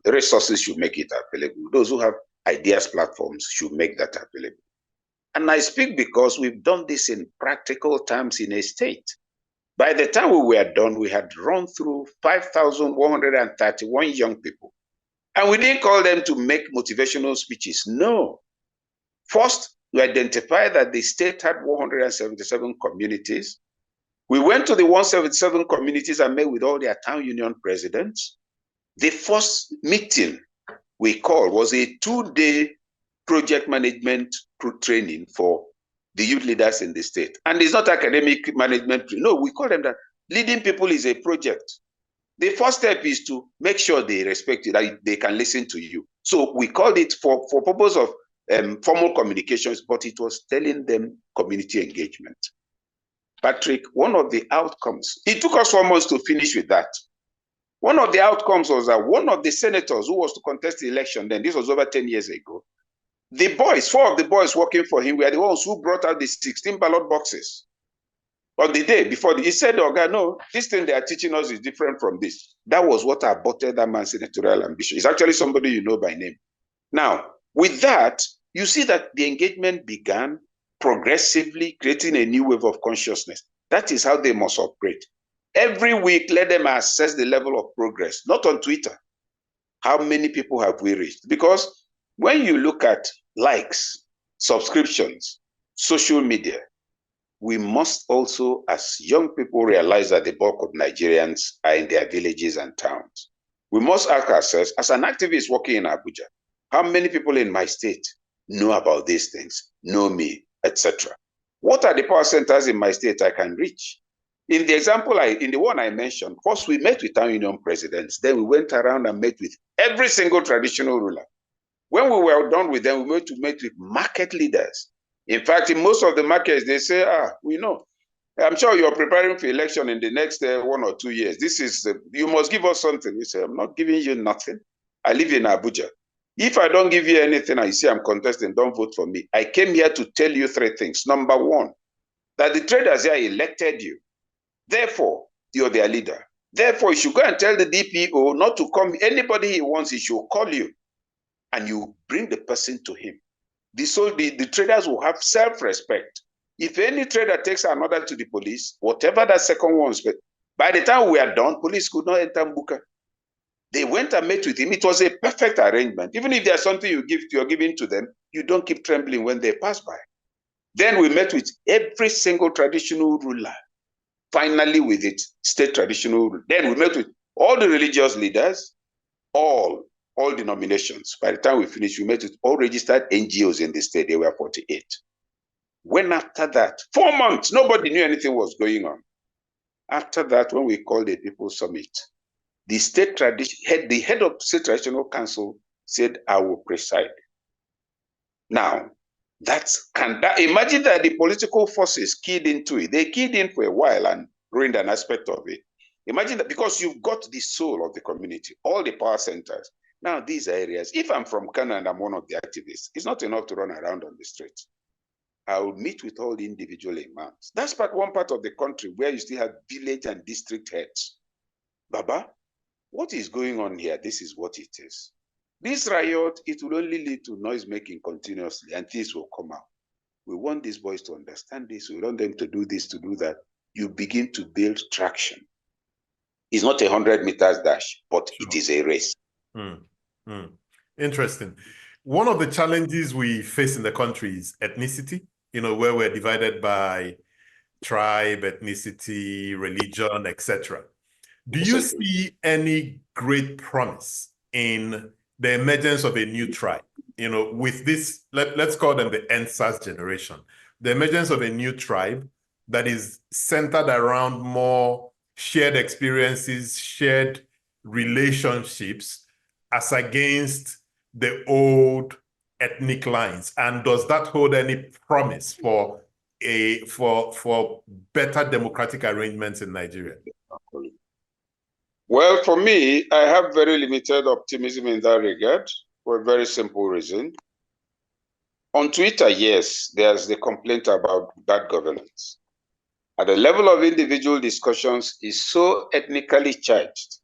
S2: resources should make it available, those who have ideas platforms should make that available. And I speak because we've done this in practical terms in a state. By the time we were done, we had run through 5,131 young people. And we didn't call them to make motivational speeches. No. First, we identified that the state had 177 communities. We went to the 177 communities and met with all their town union presidents. The first meeting we called was a 2-day project management training for the youth leaders in the state. And it's not academic management. No, we call them that. Leading people is a project. The first step is to make sure they respect you, that they can listen to you. So we called it for purpose of formal communications, but it was telling them community engagement. Patrick, one of the outcomes, it took us 4 months to finish with that. One of the outcomes was that one of the senators who was to contest the election then, this was over 10 years ago, the boys, 4 of the boys working for him were the ones who brought out the 16 ballot boxes. On the day before, he said, oh God, no, this thing they are teaching us is different from this. That was what aborted that man's senatorial ambition. It's actually somebody you know by name. Now, with that, you see that the engagement began progressively, creating a new wave of consciousness. That is how they must operate. Every week, let them assess the level of progress, not on Twitter. How many people have we reached? Because when you look at likes, subscriptions, social media, we must also, as young people, realize that the bulk of Nigerians are in their villages and towns. We must ask ourselves, as an activist working in Abuja, how many people in my state know about these things, know me, etc.? What are the power centers in my state I can reach? In the example, in the one I mentioned, first we met with town union presidents, then we went around and met with every single traditional ruler. When we were done with them, we went to meet with market leaders. In fact, in most of the markets, they say, we know. I'm sure you're preparing for election in the next 1 or 2 years. This is, you must give us something. We say, I'm not giving you nothing. I live in Abuja. If I don't give you anything and you say I'm contesting, don't vote for me. I came here to tell you 3 things. Number 1, that the traders here elected you. Therefore, you're their leader. Therefore, you should go and tell the DPO not to come. Anybody he wants, he should call you. And you bring the person to him. The traders will have self-respect. If any trader takes another to the police, whatever that second one is, by the time we are done, police could not enter Mbuka. They went and met with him. It was a perfect arrangement. Even if there's something you're giving to them, you don't keep trembling when they pass by. Then we met with every single traditional ruler, finally with its state traditional ruler. Then we met with all the religious leaders, all denominations. By the time we finished, we met with all registered NGOs in the state. There were 48. When after that, 4 months, nobody knew anything was going on. After that, when we called the People's Summit, the head of State Traditional Council said, I will preside. Now, imagine that the political forces keyed into it. They keyed in for a while and ruined an aspect of it. Imagine that, because you've got the soul of the community, all the power centers. Now, these areas, if I'm from Kano and I'm one of the activists, it's not enough to run around on the streets. I will meet with all the individual imams. That's one part of the country where you still have village and district heads. Baba, what is going on here? This is what it is. This riot, it will only lead to noise making continuously and things will come out. We want these boys to understand this. We want them to do this, to do that. You begin to build traction. It's not 100 meters dash, but sure, it is a race.
S1: Interesting. One of the challenges we face in the country is ethnicity, where we're divided by tribe, ethnicity, religion, etc. Do you see any great promise in the emergence of a new tribe? With this, let's call them the NSAS generation, the emergence of a new tribe that is centered around more shared experiences, shared relationships, as against the old ethnic lines. And does that hold any promise for better democratic arrangements in Nigeria?
S2: Well, for me, I have very limited optimism in that regard for a very simple reason. On Twitter, yes, there's the complaint about bad governance. At the level of individual discussions is so ethnically charged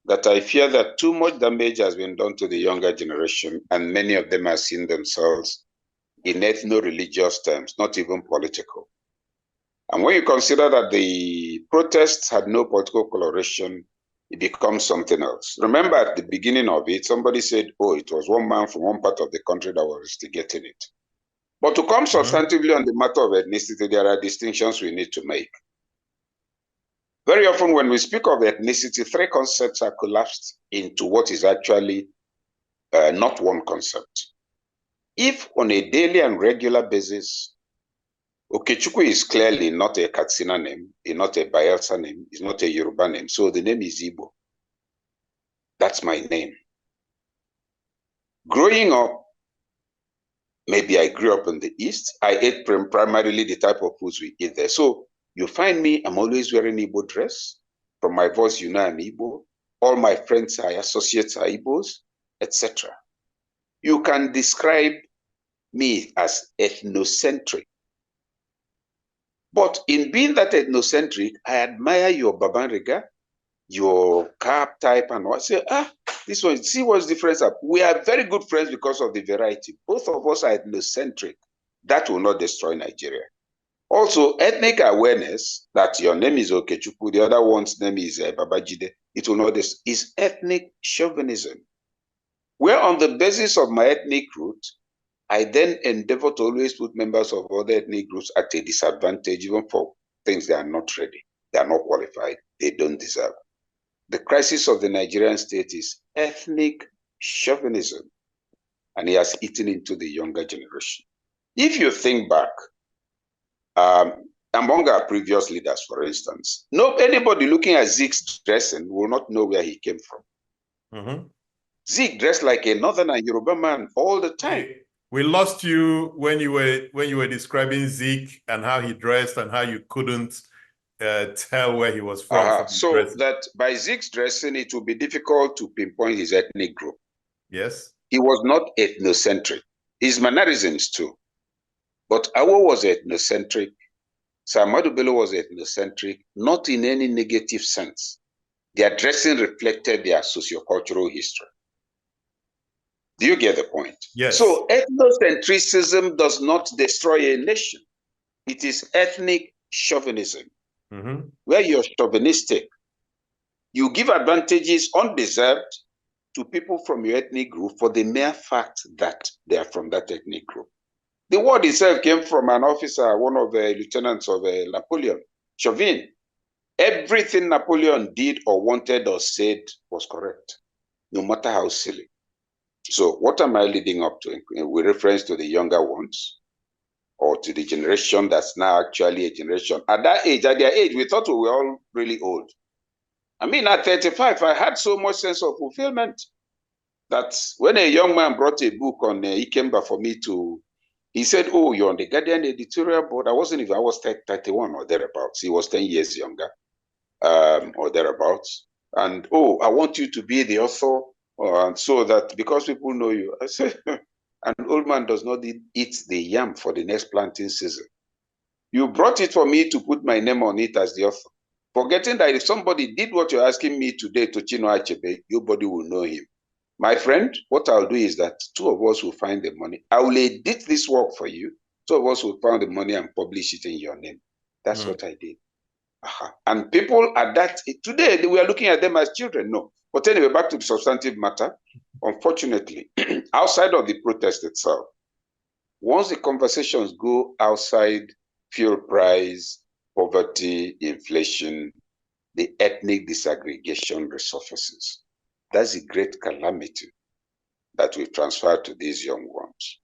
S2: that I fear that too much damage has been done to the younger generation, and many of them have seen themselves in ethno-religious terms, not even political. And when you consider that the protests had no political coloration, it becomes something else. Remember at the beginning of it, somebody said, oh, it was one man from one part of the country that was instigating it. But to come substantively on the matter of ethnicity, there are distinctions we need to make. Very often when we speak of ethnicity, three concepts are collapsed into what is actually not one concept. If on a daily and regular basis, Ikechukwu is clearly not a Katsina name, it's not a Bayelsa name, it's not a Yoruba name, so the name is Igbo. That's my name. Growing up, maybe I grew up in the East, I ate primarily the type of foods we eat there. So you find me, I'm always wearing Igbo dress. From my voice, you know I'm Igbo. All my friends, I associates are Igbos, etc. You can describe me as ethnocentric. But in being that ethnocentric, I admire your Babanriga, your carb type, and I say, this one, see what's the difference. We are very good friends because of the variety. Both of us are ethnocentric. That will not destroy Nigeria. Also, ethnic awareness that your name is Okechukwu, the other one's name is Babajide, it will not destroy, is ethnic chauvinism. Where on the basis of my ethnic root, I then endeavor to always put members of other ethnic groups at a disadvantage, even for things they are not ready, they are not qualified, they don't deserve. The crisis of the Nigerian state is ethnic chauvinism, and it has eaten into the younger generation. If you think back, among our previous leaders, for instance, anybody looking at Zeke's dressing will not know where he came from. Zeke dressed like a Northern and Yoruba man all the time.
S1: We lost you when you were describing Zeke and how he dressed and how you couldn't tell where he was from.
S2: So that by Zeke's dressing, it will be difficult to pinpoint his ethnic group.
S1: Yes.
S2: He was not ethnocentric. His mannerisms too. But Awo was ethnocentric. Ahmadu Bello was ethnocentric, not in any negative sense. Their dressing reflected their sociocultural history. Do you get the point?
S1: Yes.
S2: So ethnocentrism does not destroy a nation. It is ethnic chauvinism. Where you're chauvinistic, you give advantages undeserved to people from your ethnic group for the mere fact that they are from that ethnic group. The word itself came from an officer, one of the lieutenants of Napoleon, Chauvin. Everything Napoleon did or wanted or said was correct, no matter how silly. So what am I leading up to with reference to the younger ones or to the generation that's now actually a generation? At their age, we thought we were all really old. I mean, at 35, I had so much sense of fulfillment that when a young man brought a book on Ikemba for me to, he said, oh, you're on the Guardian editorial board. I was 31 or thereabouts. He was 10 years younger or thereabouts. And, oh, I want you to be the author. And so that because people know you, I said, An old man does not eat the yam for the next planting season. You brought it for me to put my name on it as the author, forgetting that if somebody did what you're asking me today to Chinua Achebe, nobody will know him. My friend, what I'll do is that two of us will find the money. I will edit this work for you. Two of us will find the money and publish it in your name. That's what I did. And people at that, today, we are looking at them as children. No. But anyway, back to the substantive matter. Unfortunately, outside of the protest itself, once the conversations go outside fuel price, poverty, inflation, the ethnic disaggregation resurfaces. That's a great calamity that we've transferred to these young ones.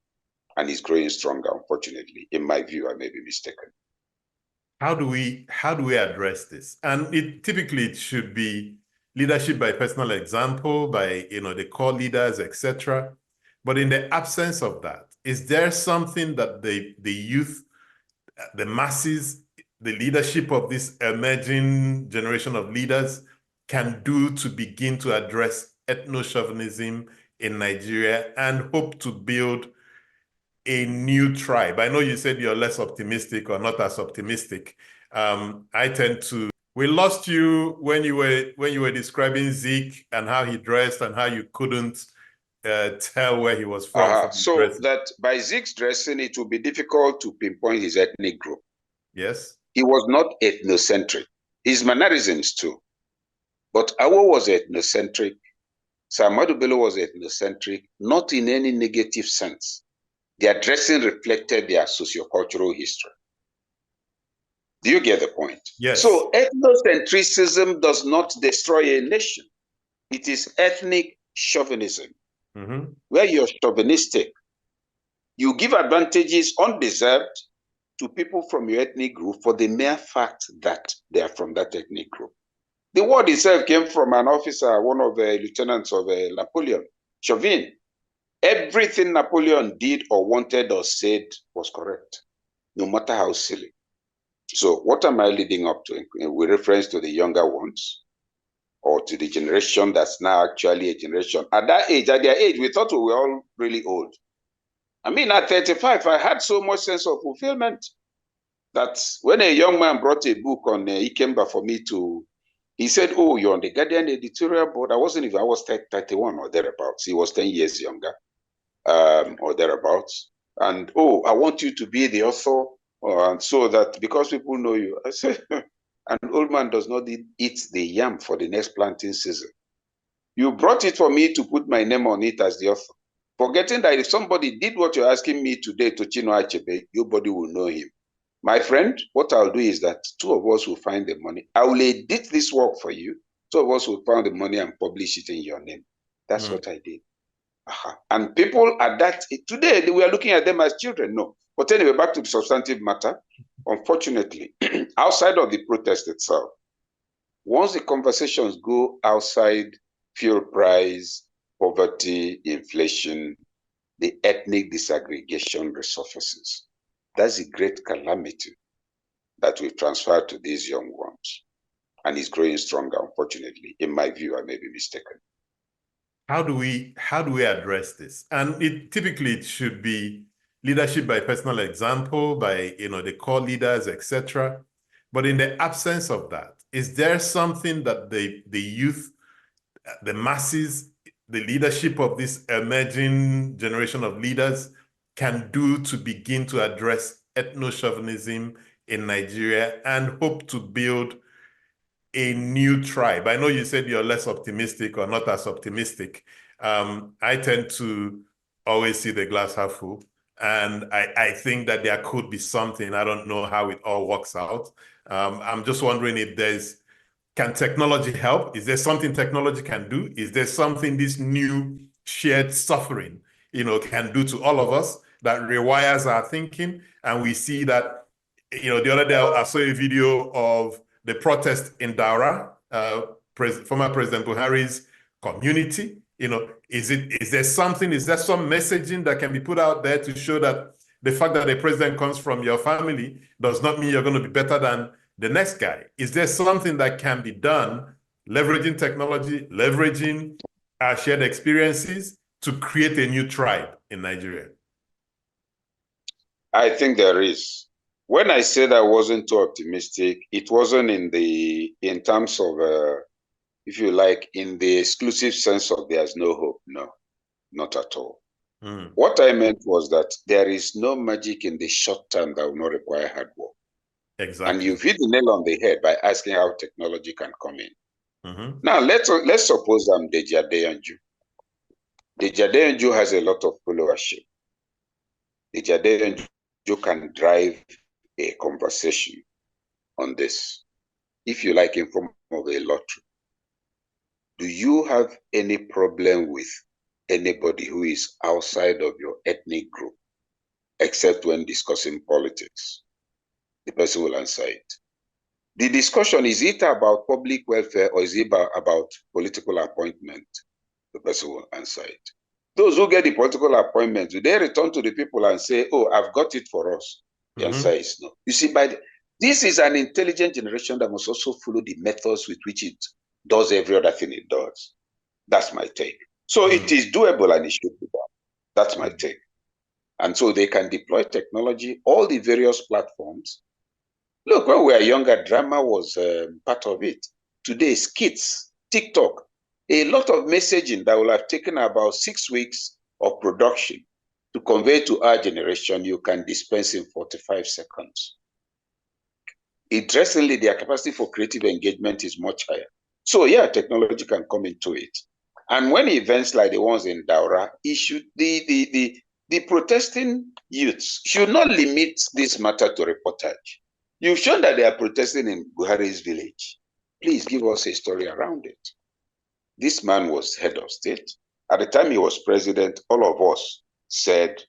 S2: And it's growing stronger, unfortunately. In my view, I may be mistaken.
S1: How do we address this? And it should be leadership by personal example, by the core leaders, etc. But in the absence of that, is there something that the youth, the masses, the leadership of this emerging generation of leaders can do to begin to address ethno-chauvinism in Nigeria and hope to build a new tribe? I know you said you're less optimistic or not as optimistic. I tend to. We lost you when you were describing Zeke and how he dressed and how you couldn't tell where he was from.
S2: So that by Zeke's dressing, it will be difficult to pinpoint his ethnic group.
S1: Yes.
S2: He was not ethnocentric. His mannerisms too. But Awo was ethnocentric. Samadu Bello was ethnocentric, not in any negative sense. Their dressing reflected their sociocultural history. Do you get the point?
S1: Yes.
S2: So ethnocentrism does not destroy a nation. It is ethnic chauvinism. Where you're chauvinistic, you give advantages undeserved to people from your ethnic group for the mere fact that they are from that ethnic group. The word itself came from an officer, one of the lieutenants of Napoleon, Chauvin. Everything Napoleon did or wanted or said was correct, no matter how silly. So what am I leading up to with reference to the younger ones or to the generation that's now actually a generation? At that age, at their age, we thought we were all really old. I mean, at 35, I had so much sense of fulfillment that when a young man brought a book on Ikemba for me to, he said, oh, you're on the Guardian editorial board. I wasn't even, I was 31 or thereabouts. He was 10 years younger or thereabouts. And, oh, I want you to be the author. And so that because people know you, I said, an old man does not eat the yam for the next planting season. You brought it for me to put my name on it as the author, forgetting that if somebody did what you're asking me today to Chinua Achebe, nobody will know him. My friend, what I'll do is that two of us will find the money. I will edit this work for you. Two of us will find the money and publish it in your name. That's what I did. And people at that, today, we are looking at them as children. No. But anyway, back to the substantive matter. Unfortunately, outside of the protest itself, once the conversations go outside fuel price, poverty, inflation, the ethnic disaggregation resurfaces. That's a great calamity that we've transferred to these young ones. And it's growing stronger, unfortunately. In my view, I may be mistaken.
S1: How do we address this? And it should be leadership by personal example, by the core leaders, etc. But in the absence of that, is there something that the youth, the masses, the leadership of this emerging generation of leaders can do to begin to address ethno-chauvinism in Nigeria and hope to build a new tribe? I know you said you're less optimistic or not as optimistic. I tend to always see the glass half full. And I think that there could be something. I don't know how it all works out. I'm just wondering if can technology help? Is there something technology can do? Is there something this new shared suffering, can do to all of us that rewires our thinking? And we see that, the other day I saw a video of the protest in Daura, former President Buhari's community. Is there some messaging that can be put out there to show that the fact that the president comes from your family does not mean you're going to be better than the next guy? Is there something that can be done, leveraging technology, leveraging our shared experiences to create a new tribe in Nigeria?
S2: I think there is. When I said I wasn't too optimistic, it wasn't in terms of, if you like, in the exclusive sense of there's no hope. No, not at all. What I meant was that there is no magic in the short term that will not require hard work.
S1: Exactly.
S2: And you've hit the nail on the head by asking how technology can come in. Now, let's suppose I'm Deji Adeyanju. Deji Adeyanju has a lot of followership. Deji Adeyanju can drive a conversation on this, if you like, in form of a lottery. Do you have any problem with anybody who is outside of your ethnic group, except when discussing politics? The person will answer it. The discussion, is it about public welfare or is it about political appointment? The person will answer it. Those who get the political appointment, do they return to the people and say, oh, I've got it for us? The answer is no. You see, this is an intelligent generation that must also follow the methods with which it does every other thing it does. That's my take. So it is doable and it should be done. That's my take. And so they can deploy technology, all the various platforms. Look, when we were younger, drama was part of it. Today, skits, TikTok, a lot of messaging that will have taken about 6 weeks of production to convey to our generation, you can dispense in 45 seconds. Interestingly, their capacity for creative engagement is much higher. So yeah, technology can come into it. And when events like the ones in Daura, the protesting youths should not limit this matter to reportage. You've shown that they are protesting in Buhari's village. Please give us a story around it. This man was head of state. At the time he was president, all of us said,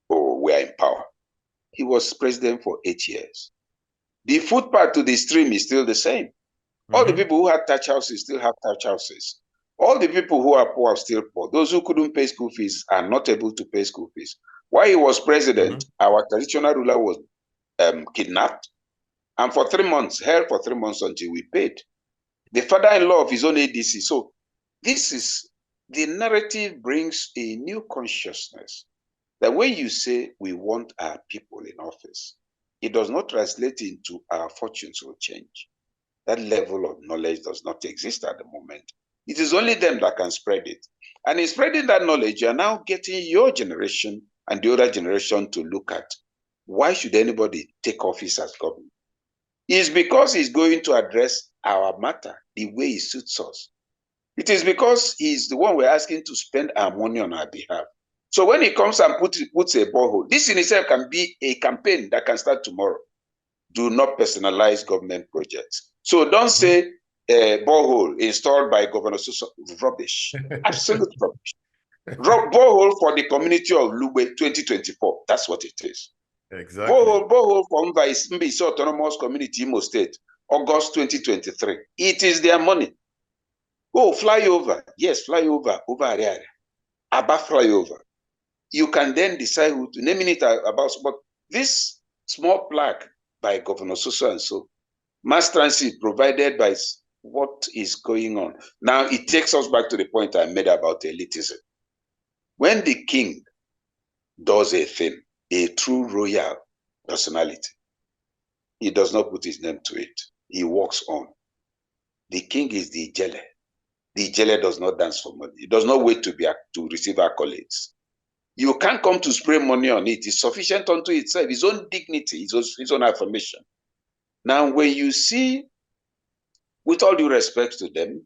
S2: oh, we are in power. He was president for 8 years. The footpath to the stream is still the same. All the people who had thatch houses still have thatch houses. All the people who are poor are still poor. Those who couldn't pay school fees are not able to pay school fees. While he was president, our traditional ruler was kidnapped and for 3 months, held for 3 months until we paid. The father-in-law of his own ADC. So this is, the narrative brings a new consciousness that when you say we want our people in office, it does not translate into our fortunes will change. That level of knowledge does not exist at the moment. It is only them that can spread it. And in spreading that knowledge, you are now getting your generation and the other generation to look at, why should anybody take office as government? It's because he's going to address our matter the way it suits us. It is because he's the one we're asking to spend our money on our behalf. So when he comes and puts a borehole, this in itself can be a campaign that can start tomorrow. Do not personalize government projects. So don't say borehole installed by Governor Suso. Rubbish. Absolute rubbish. Borehole for the community of Lugbe 2024. That's what it is.
S1: Exactly.
S2: Borehole for Mbisi Autonomous Community, Imo State, August 2023. It is their money. Oh, flyover. Yes, flyover over area. Aba flyover. You can then decide who to name it about. But this small plaque by Governor Suso and so, mass transit provided by what is going on. Now, it takes us back to the point I made about elitism. When the king does a thing, a true royal personality, he does not put his name to it. He walks on. The king is the Ijele. The Ijele does not dance for money. He does not wait to receive accolades. You can't come to spray money on it. It's sufficient unto itself, his own dignity, his own affirmation. Now, when you see, with all due respect to them,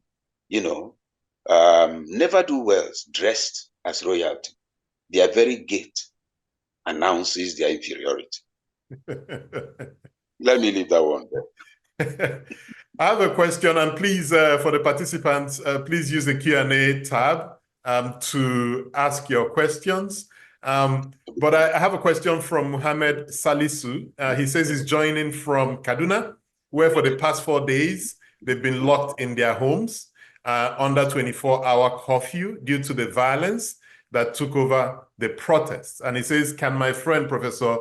S2: never-do-wells dressed as royalty, their very gait announces their inferiority. Let me leave that one there.
S1: I have a question, and please, for the participants, please use the Q&A tab to ask your questions. But I have a question from Muhammad Salisu. He says he's joining from Kaduna, where for the past 4 days, they've been locked in their homes under 24-hour curfew due to the violence that took over the protests. And he says, can my friend, Professor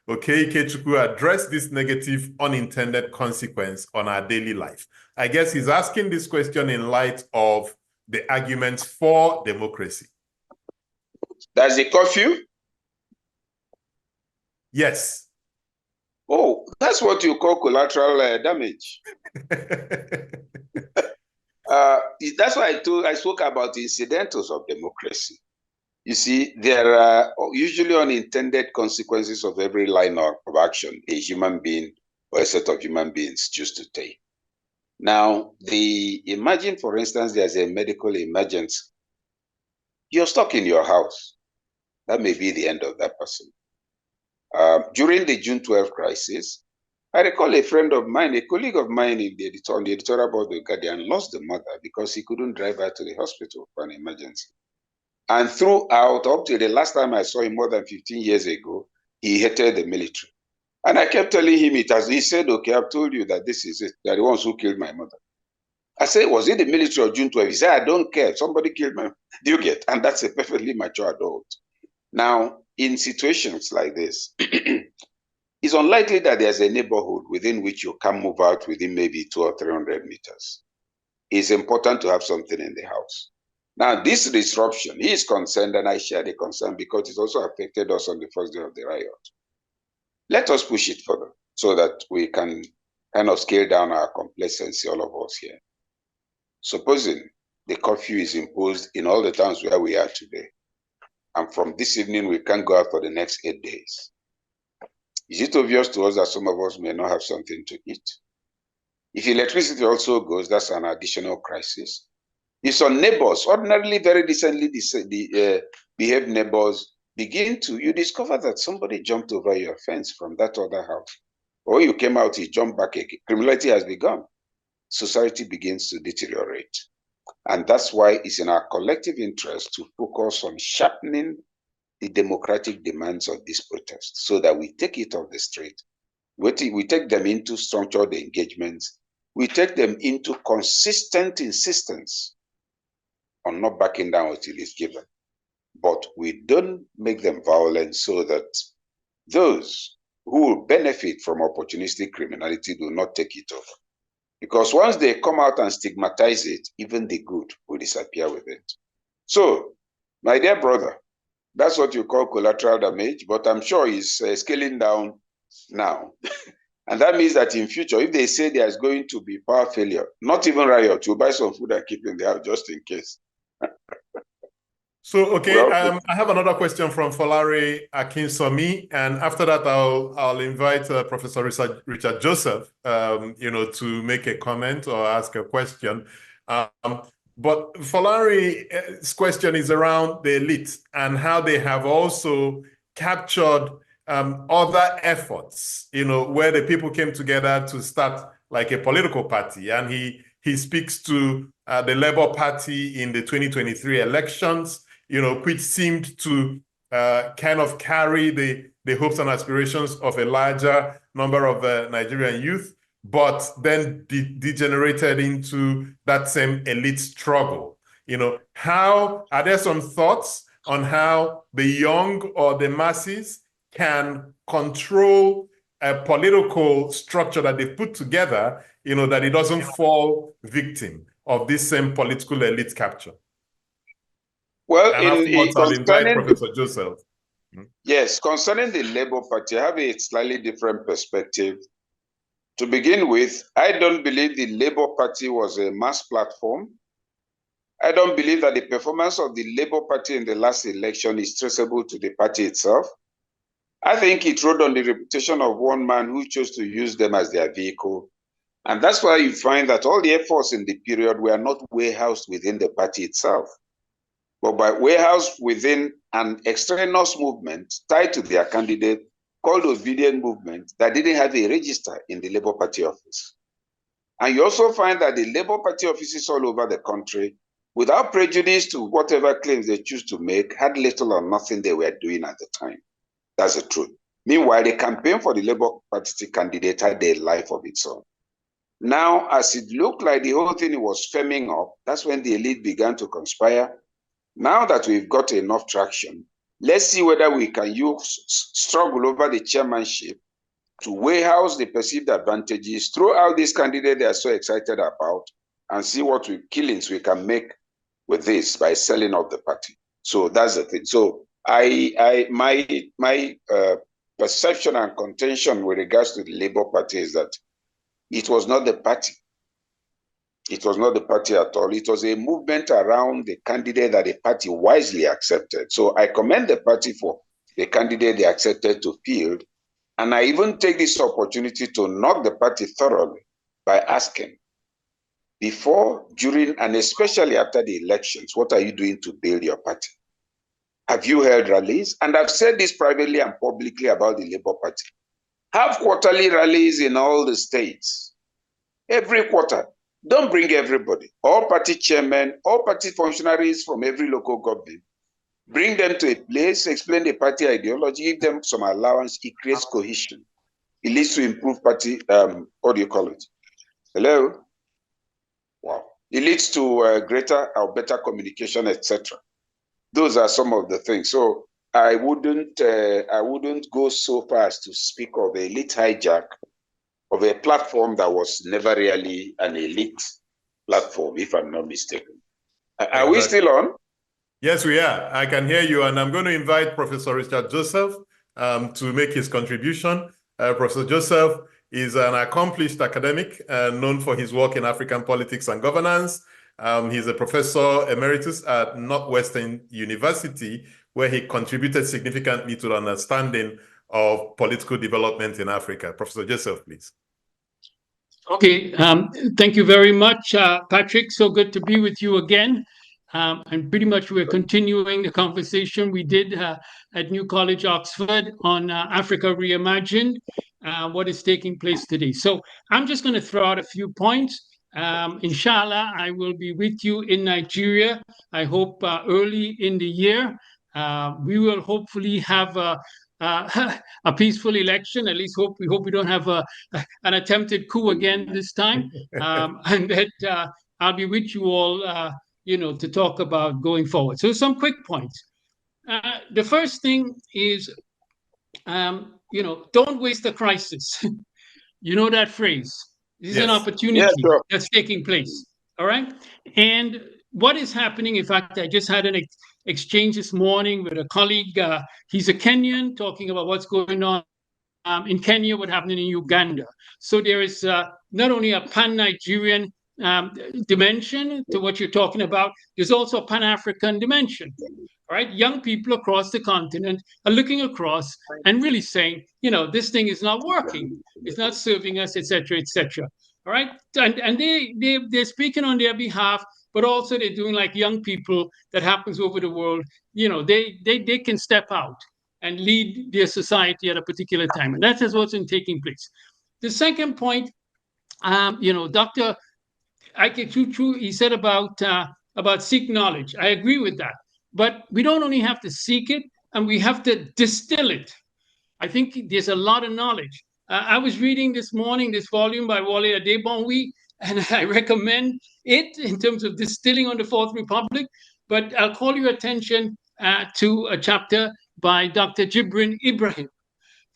S1: Okey Ikechukwu, address this negative unintended consequence on our daily life? I guess he's asking this question in light of the arguments for democracy.
S2: There's a curfew?
S1: Yes.
S2: Oh, that's what you call collateral damage. That's why I spoke about incidentals of democracy. You see, there are usually unintended consequences of every line of action a human being or a set of human beings choose to take. Now, imagine, for instance, there's a medical emergency. You're stuck in your house. That may be the end of that person. During the June 12 crisis, I recall a friend of mine, a colleague of mine on the editorial board of The Guardian, lost the mother because he couldn't drive her to the hospital for an emergency. And throughout, up to the last time I saw him more than 15 years ago, he hated the military. And I kept telling him it as he said, okay, I've told you that this is it. They're the ones who killed my mother. I said, was it the military or June 12? He said, I don't care. Somebody killed my mother. Do you get? And that's a perfectly mature adult. Now, in situations like this, it's unlikely that there's a neighborhood within which you can move out within maybe 200 or 300 meters. It's important to have something in the house. Now, this disruption, he is concerned, and I share the concern because it also affected us on the first day of the riot. Let us push it further so that we can kind of scale down our complacency, all of us here. Supposing the curfew is imposed in all the towns where we are today, and from this evening we can't go out for the next 8 days. Is it obvious to us that some of us may not have something to eat? If electricity also goes, that's an additional crisis. If some neighbors, ordinarily very decently behaved neighbors, you discover that somebody jumped over your fence from that other house. Or you came out, he jumped back again. Criminality has begun. Society begins to deteriorate. And that's why it's in our collective interest to focus on sharpening the democratic demands of this protest so that we take it off the street. We take them into structured engagements. We take them into consistent insistence on not backing down until it's given. But we don't make them violent so that those who will benefit from opportunistic criminality do not take it over. Because once they come out and stigmatize it, even the good will disappear with it. So, my dear brother, that's what you call collateral damage, but I'm sure it's scaling down now. And that means that in future, if they say there's going to be power failure, not even riot, you buy some food and keep in the house just in case.
S1: So, okay, I have another question from Folare Akinsomi, and after that, I'll invite Professor Richard Joseph, to make a comment or ask a question. But Folare's question is around the elite and how they have also captured other efforts, where the people came together to start like a political party. And he speaks to the Labour Party in the 2023 elections, which seemed to kind of carry the hopes and aspirations of a larger number of Nigerian youth, but then degenerated into that same elite struggle. How are there some thoughts on how the young or the masses can control a political structure that they've put together, that it doesn't fall victim of this same political elite capture?
S2: Well,
S1: I'll invite Professor Joseph.
S2: Yes, concerning the Labour Party, I have a slightly different perspective. To begin with, I don't believe the Labour Party was a mass platform. I don't believe that the performance of the Labour Party in the last election is traceable to the party itself. I think it rode on the reputation of one man who chose to use them as their vehicle. And that's why you find that all the efforts in the period were not warehoused within the party itself, but by warehoused within an extraneous movement tied to their candidate called Obedient Movement that didn't have a register in the Labour Party office. And you also find that the Labour Party offices all over the country, without prejudice to whatever claims they choose to make, had little or nothing they were doing at the time. That's the truth. Meanwhile, the campaign for the Labour Party candidate had a life of its own. Now, as it looked like the whole thing was firming up, that's when the elite began to conspire. Now that we've got enough traction, let's see whether we can struggle over the chairmanship to warehouse the perceived advantages, throw out this candidate they are so excited about, and see what killings we can make with this by selling out the party. So that's the thing. So My perception and contention with regards to the Labour Party is that it was not the party. It was not the party at all. It was a movement around the candidate that the party wisely accepted. So I commend the party for the candidate they accepted to field. And I even take this opportunity to knock the party thoroughly by asking, before, during, and especially after the elections, what are you doing to build your party? Have you held rallies? And I've said this privately and publicly about the Labour Party. Have quarterly rallies in all the states. Every quarter. Don't bring everybody. All party chairmen, all party functionaries from every local government. Bring them to a place, explain the party ideology, give them some allowance. It creates cohesion. It leads to improved party, what do you call it? Hello? Wow. It leads to greater or better communication, etc. Those are some of the things. So I wouldn't go so far as to speak of the elite hijack of a platform that was never really an elite platform, if I'm not mistaken. Are we still on?
S1: Yes, we are. I can hear you, and I'm going to invite Professor Richard Joseph to make his contribution. Professor Joseph is an accomplished academic known for his work in African politics and governance. He's a professor emeritus at Northwestern University, where he contributed significantly to the understanding of political development in Africa. Professor Joseph, please.
S3: Okay, thank you very much, Patrick. So good to be with you again. And pretty much we're continuing the conversation we did at New College, Oxford on Africa Reimagined, what is taking place today. So I'm just going to throw out a few points. Inshallah, I will be with you in Nigeria. I hope early in the year. We will hopefully have a peaceful election. At least we hope we don't have an attempted coup again this time. And that I'll be with you all, to talk about going forward. So some quick points. The first thing is, don't waste a crisis. You know that phrase. This is an opportunity that's taking place. All right. And what is happening? In fact, I just had an exchange this morning with a colleague. He's a Kenyan, talking about what's going on in Kenya, what happened in Uganda. So there is not only a pan-Nigerian dimension to what you're talking about, there's also a pan-African dimension. All right, young people across the continent are looking across and really saying, this thing is not working, it's not serving us, etc., etc. All right, and they're speaking on their behalf, but also they're doing like young people that happens over the world. They can step out and lead their society at a particular time, and that is what's been taking place. The second point, Dr. Ikechukwu, he said about seek knowledge. I agree with that. But we don't only have to seek it, and we have to distill it. I think there's a lot of knowledge. I was reading this morning this volume by Wale Adebonwi, and I recommend it in terms of distilling on the Fourth Republic. But I'll call your attention to a chapter by Dr. Jibrin Ibrahim.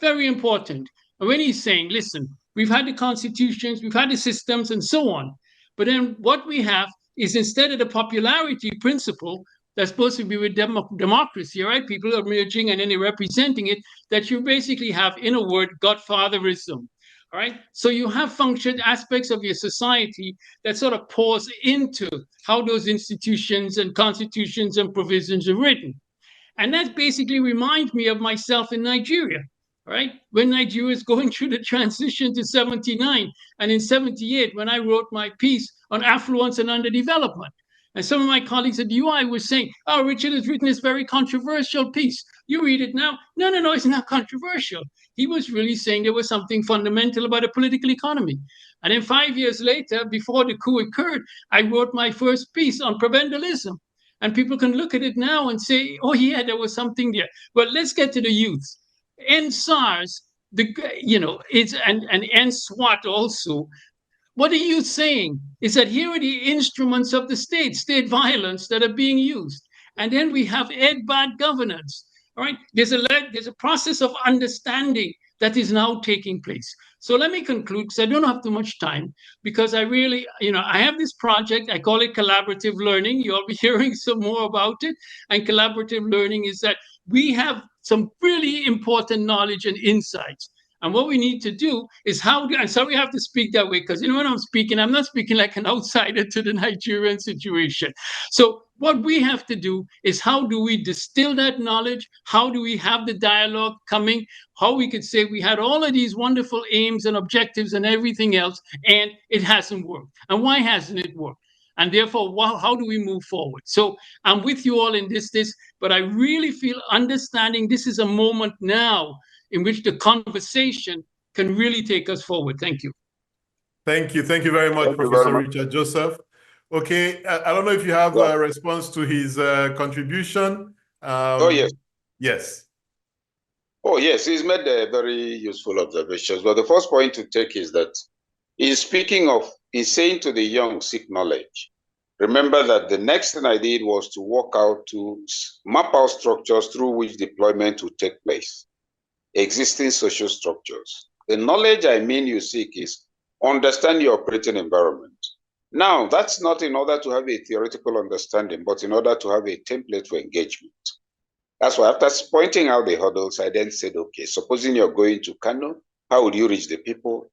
S3: Very important. When he's saying, listen, we've had the constitutions, we've had the systems, and so on. But then what we have is, instead of the popularity principle that's supposed to be with democracy, right? People are merging and then they're representing it, that you basically have, in a word, godfatherism. All right. So you have functioned aspects of your society that sort of pours into how those institutions and constitutions and provisions are written. And that basically reminds me of myself in Nigeria. Right? When Nigeria is going through the transition to 79, and in 78, when I wrote my piece on affluence and underdevelopment. And some of my colleagues at UI were saying, oh, Richard has written this very controversial piece. You read it now. No, it's not controversial. He was really saying there was something fundamental about the political economy. And then 5 years later, before the coup occurred, I wrote my first piece on prebendalism. And people can look at it now and say, oh, yeah, there was something there. But let's get to the youth. And SARS, and SWAT also. What are you saying is that here are the instruments of the state violence that are being used. And then we have bad governance. All right, there's a process of understanding that is now taking place. So let me conclude, because I don't have too much time, because I really, I have this project, I call it collaborative learning. You'll be hearing some more about it. And collaborative learning is that we have some really important knowledge and insights. And what we need to do is I'm sorry I have to speak that way, because when I'm speaking, I'm not speaking like an outsider to the Nigerian situation. So what we have to do is, how do we distill that knowledge? How do we have the dialogue coming? How we could say we had all of these wonderful aims and objectives and everything else, and it hasn't worked. And why hasn't it worked? And therefore, how do we move forward? So I'm with you all in this, but I really feel understanding this is a moment now in which the conversation can really take us forward. Thank you.
S1: Thank you. Thank you very much, Professor Richard Joseph. Okay, I don't know if you have a response to his contribution.
S2: Oh, yes.
S1: Yes.
S2: Oh, yes, he's made very useful observations. But the first point to take is that he's saying to the young, seek knowledge. Remember that the next thing I did was to work out, to map out structures through which deployment would take place, existing social structures. The knowledge I mean you seek is understand your operating environment. Now, that's not in order to have a theoretical understanding, but in order to have a template for engagement. That's why after pointing out the hurdles, I then said, okay, supposing you're going to Kano, how would you reach the people?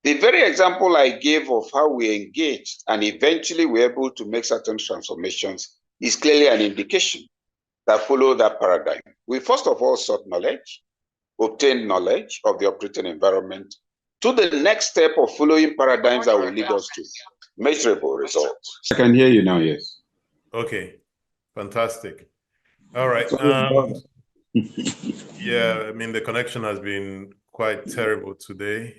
S2: The very example I gave of how we engaged and eventually we're able to make certain transformations is clearly an indication that follow that paradigm. We first of all sought knowledge, obtained knowledge of the operating environment, to the next step of following paradigms that will lead us to measurable results.
S4: I can hear you now, yes.
S1: Okay, fantastic. All right. Yeah, I mean, the connection has been quite terrible today.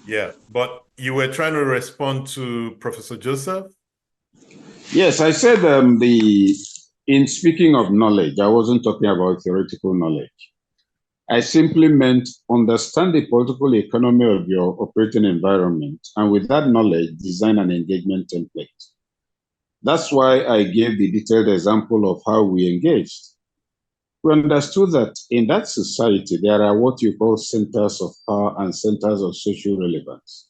S1: Yeah, but you were trying to respond to Professor Joseph?
S4: Yes, I said in speaking of knowledge, I wasn't talking about theoretical knowledge. I simply meant understand the political economy of your operating environment, and with that knowledge, design an engagement template. That's why I gave the detailed example of how we engaged. We understood that in that society, there are what you call centers of power and centers of social relevance.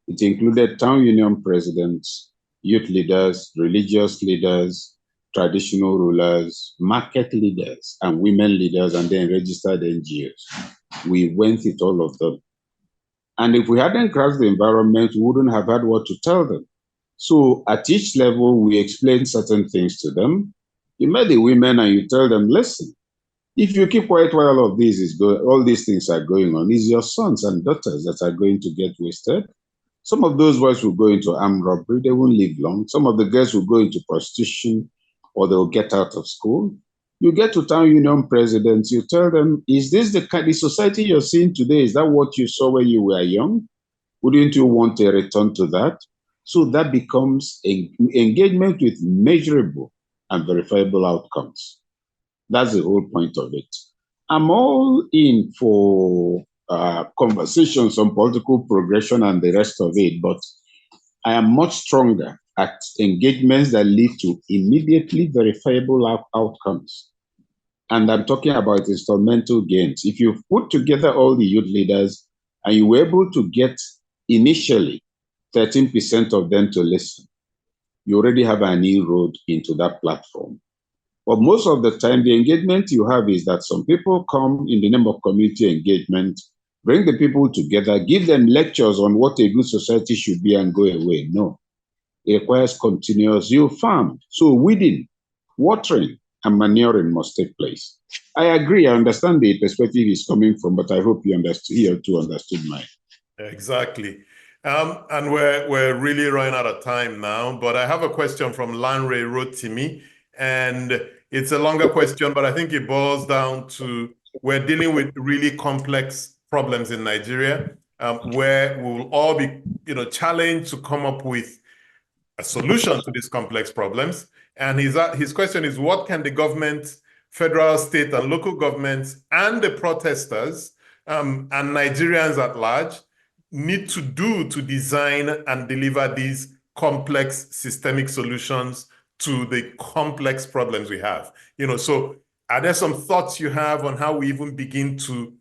S4: It included town union presidents, youth leaders, religious leaders, traditional rulers, market leaders, and women leaders, and then registered NGOs. We went with all of them. And if we hadn't crafted the environment, we wouldn't have had what to tell them. So at each level, we explain certain things to them. You met the women and you tell them, listen, if you keep quiet while all of this is going, all these things are going on, it's your sons and daughters that are going to get wasted. Some of those boys will go into armed robbery, they won't live long. Some of the girls will go into prostitution, or they'll get out of school. You get to town union presidents, you tell them, is this the society you're seeing today? Is that what you saw when you were young? Wouldn't you want a return to that? So that becomes engagement with measurable and verifiable outcomes. That's the whole point of it. I'm all in for conversations on political progression and the rest of it, but I am much stronger at engagements that lead to immediately verifiable outcomes. And I'm talking about instrumental gains. If you put together all the youth leaders and you were able to get initially 13% of them to listen, you already have an inroad into that platform. But most of the time, the engagement you have is that some people come in the name of community engagement, bring the people together, give them lectures on what a good society should be and go away. No, it requires continuous. You farm, so weeding, watering, and manuring must take place. I agree. I understand the perspective he's coming from, but I hope you understood. He too understood mine.
S1: Exactly. And we're really running out of time now. But I have a question from Lanre Rotimi, and it's a longer question, but I think it boils down to we're dealing with really complex problems in Nigeria, where we will all be, challenged to come up with a solution to these complex problems. And his question is, what can the government, federal, state, and local governments, and the protesters, and Nigerians at large need to do to design and deliver these complex systemic solutions to the complex problems we have? So are there some thoughts you have on how we even begin to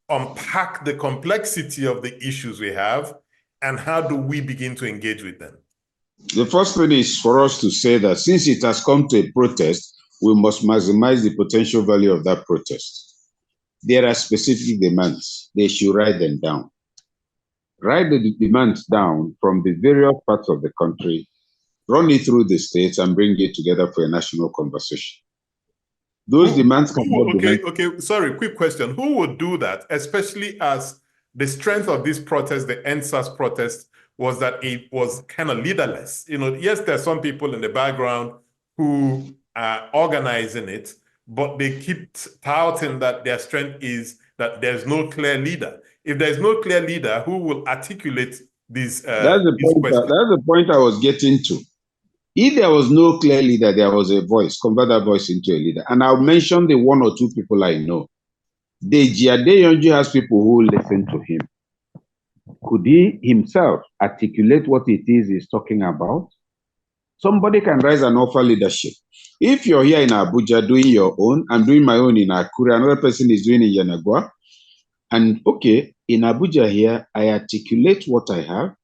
S1: unpack the complexity of the issues we have, and how do we begin to engage with them?
S4: The first thing is for us to say that since it has come to a protest, we must maximize the potential value of that protest. There are specific demands. They should write them down. Write the demands down from the various parts of the country, run it through the states, and bring it together for a national conversation. Those demands can
S1: okay, sorry, quick question. Who would do that, especially as the strength of this protest, the NSAS protest, was that it was kind of leaderless? You know, yes, there are some people in the background who are organizing it, but they keep touting that their strength is that there's no clear leader. If there's no clear leader, who will articulate these
S4: that's the point I was getting to. If there was no clear leader, there was a voice. Convert that voice into a leader. And I'll mention the one or two people I know. Deji Adeyonju has people who listen to him. Could he himself articulate what it is he's talking about? Somebody can rise and offer leadership. If you're here in Abuja doing your own, I'm doing my own in Akure, another person is doing in Yanagwa, and okay, in Abuja here, I articulate what I have.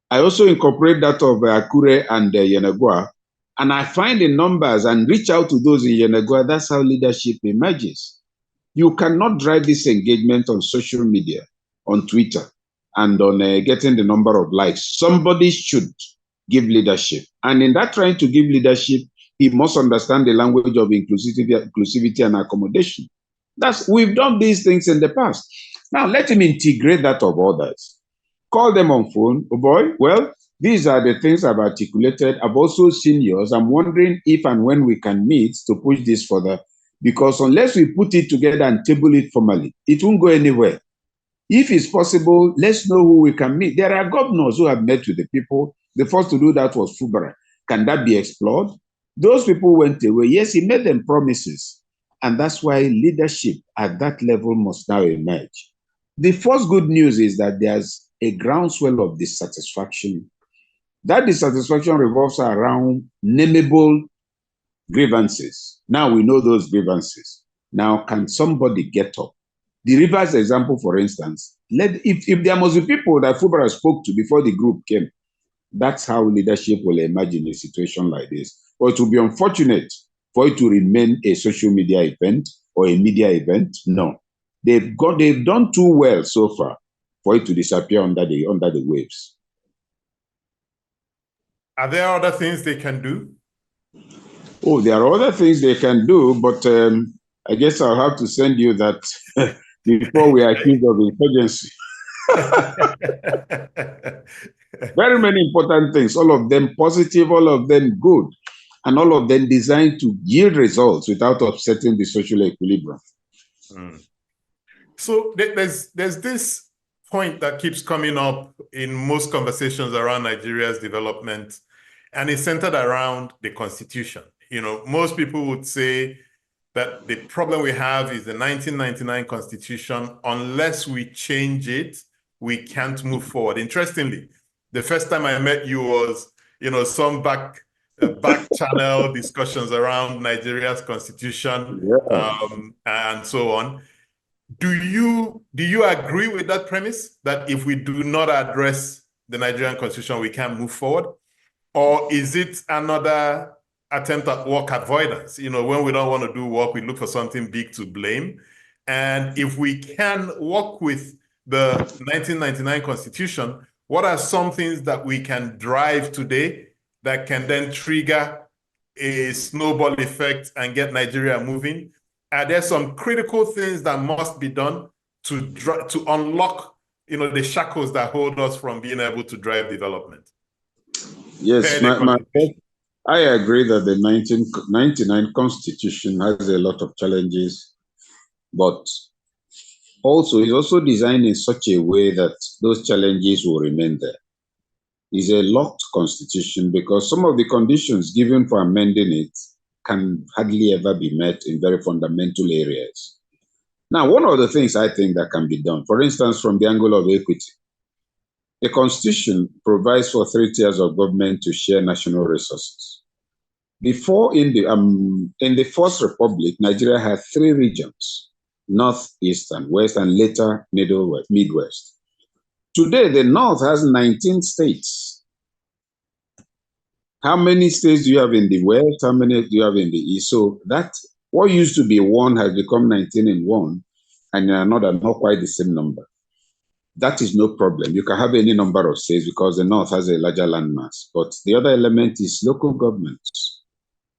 S4: I also incorporate that of Akure and Yanagwa, and I find the numbers and reach out to those in Yanagwa. That's how leadership emerges. You cannot drive this engagement on social media, on Twitter, and on getting the number of likes. Somebody should give leadership. And in that trying to give leadership, he must understand the language of inclusivity and accommodation. We've done these things in the past. Now let him integrate that of others. Call them on phone. Oh boy, well, these are the things I've articulated. I've also seen yours. I'm wondering if and when we can meet to push this further, because unless we put it together and table it formally, it won't go anywhere. If it's possible, let's know who we can meet. There are governors who have met with the people. The first to do that was Fubara. Can that be explored? Those people went away. Yes, he made them promises. And that's why leadership at that level must now emerge. The first good news is that there's a groundswell of dissatisfaction. That dissatisfaction revolves around nameable grievances. Now we know those grievances. Now, can somebody get up? The Rivers example, for instance, if there must be people that Fubara spoke to before the group came, that's how leadership will emerge in a situation like this. But it will be unfortunate for it to remain a social media event or a media event. No, they've done too well so far for it to disappear under the waves.
S1: Are there other things they can do?
S4: Oh, there are other things they can do, but I guess I'll have to send you that before we are accused of insurgency. Very many important things, all of them positive, all of them good, and all of them designed to yield results without upsetting the social equilibrium.
S1: So there's this point that keeps coming up in most conversations around Nigeria's development, and it's centered around the Constitution. You know, most people would say that the problem we have is the 1999 Constitution. Unless we change it, we can't move forward. Interestingly, the first time I met you was, you know, some back channel discussions around Nigeria's Constitution, and so on. Do you agree with that premise, that if we do not address the Nigerian Constitution, we can't move forward? Or is it another attempt at work avoidance? You know, when we don't want to do work, we look for something big to blame. And if we can work with the 1999 Constitution, what are some things that we can drive today that can then trigger a snowball effect and get Nigeria moving? Are there some critical things that must be done to unlock, you know, the shackles that hold us from being able to drive development?
S4: Yes, I agree that the 1999 Constitution has a lot of challenges, but also it's also designed in such a way that those challenges will remain there. It's a locked constitution because some of the conditions given for amending it can hardly ever be met in very fundamental areas. Now, one of the things I think that can be done, for instance, from the angle of equity, the Constitution provides for 3 tiers of government to share national resources. Before, in the First Republic, Nigeria had 3 regions: North, East, and West, and later Midwest. Today, the North has 19 states. How many states do you have in the West? How many do you have in the East? So that what used to be 1 has become 19 in one, and in another, not quite the same number. That is no problem. You can have any number of states because the North has a larger landmass. But the other element is local governments.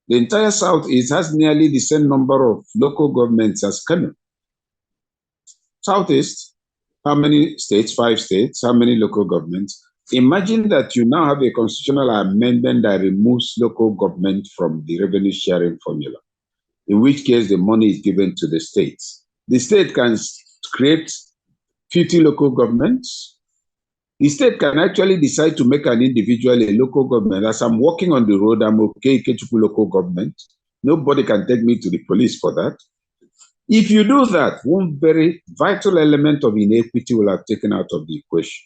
S4: The entire Southeast has nearly the same number of local governments as Kano. Southeast, how many states? 5 states. How many local governments? Imagine that you now have a constitutional amendment that removes local government from the revenue sharing formula, in which case the money is given to the states. The state can create 50 local governments. The state can actually decide to make an individual a local government. As I'm walking on the road, I'm Okey Ikechukwu local government. Nobody can take me to the police for that. If you do that, one very vital element of inequity will have taken out of the equation.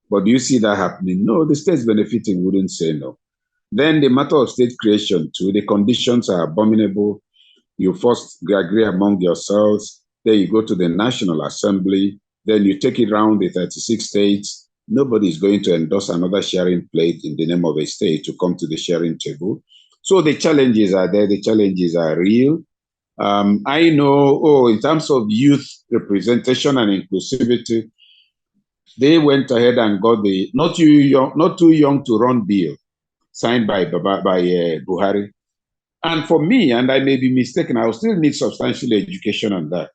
S4: But do you see that happening? No, the states benefiting wouldn't say no. Then the matter of state creation too, the conditions are abominable. You first agree among yourselves, then you go to the National Assembly, then you take it around the 36 states. Nobody is going to endorse another sharing plate in the name of a state to come to the sharing table. So the challenges are there, the challenges are real. I know, in terms of youth representation and inclusivity, they went ahead and got the not too young to run bill signed by Buhari. And for me, and I may be mistaken, I will still need substantial education on that.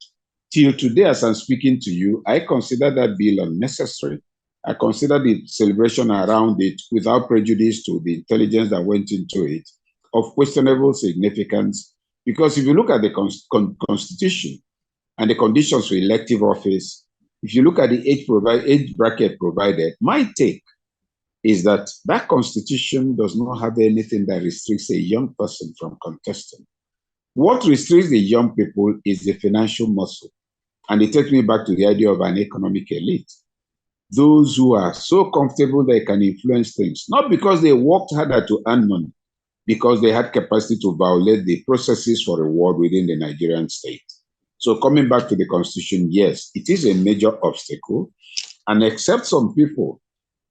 S4: Till today, as I'm speaking to you, I consider that bill unnecessary. I consider the celebration around it, without prejudice to the intelligence that went into it, of questionable significance. Because if you look at the Constitution and the conditions for elective office, if you look at the age bracket provided, my take is that that Constitution does not have anything that restricts a young person from contesting. What restricts the young people is the financial muscle. And it takes me back to the idea of an economic elite. Those who are so comfortable they can influence things, not because they worked harder to earn money, because they had capacity to violate the processes for reward within the Nigerian state. So coming back to the Constitution, yes, it is a major obstacle. And except some people,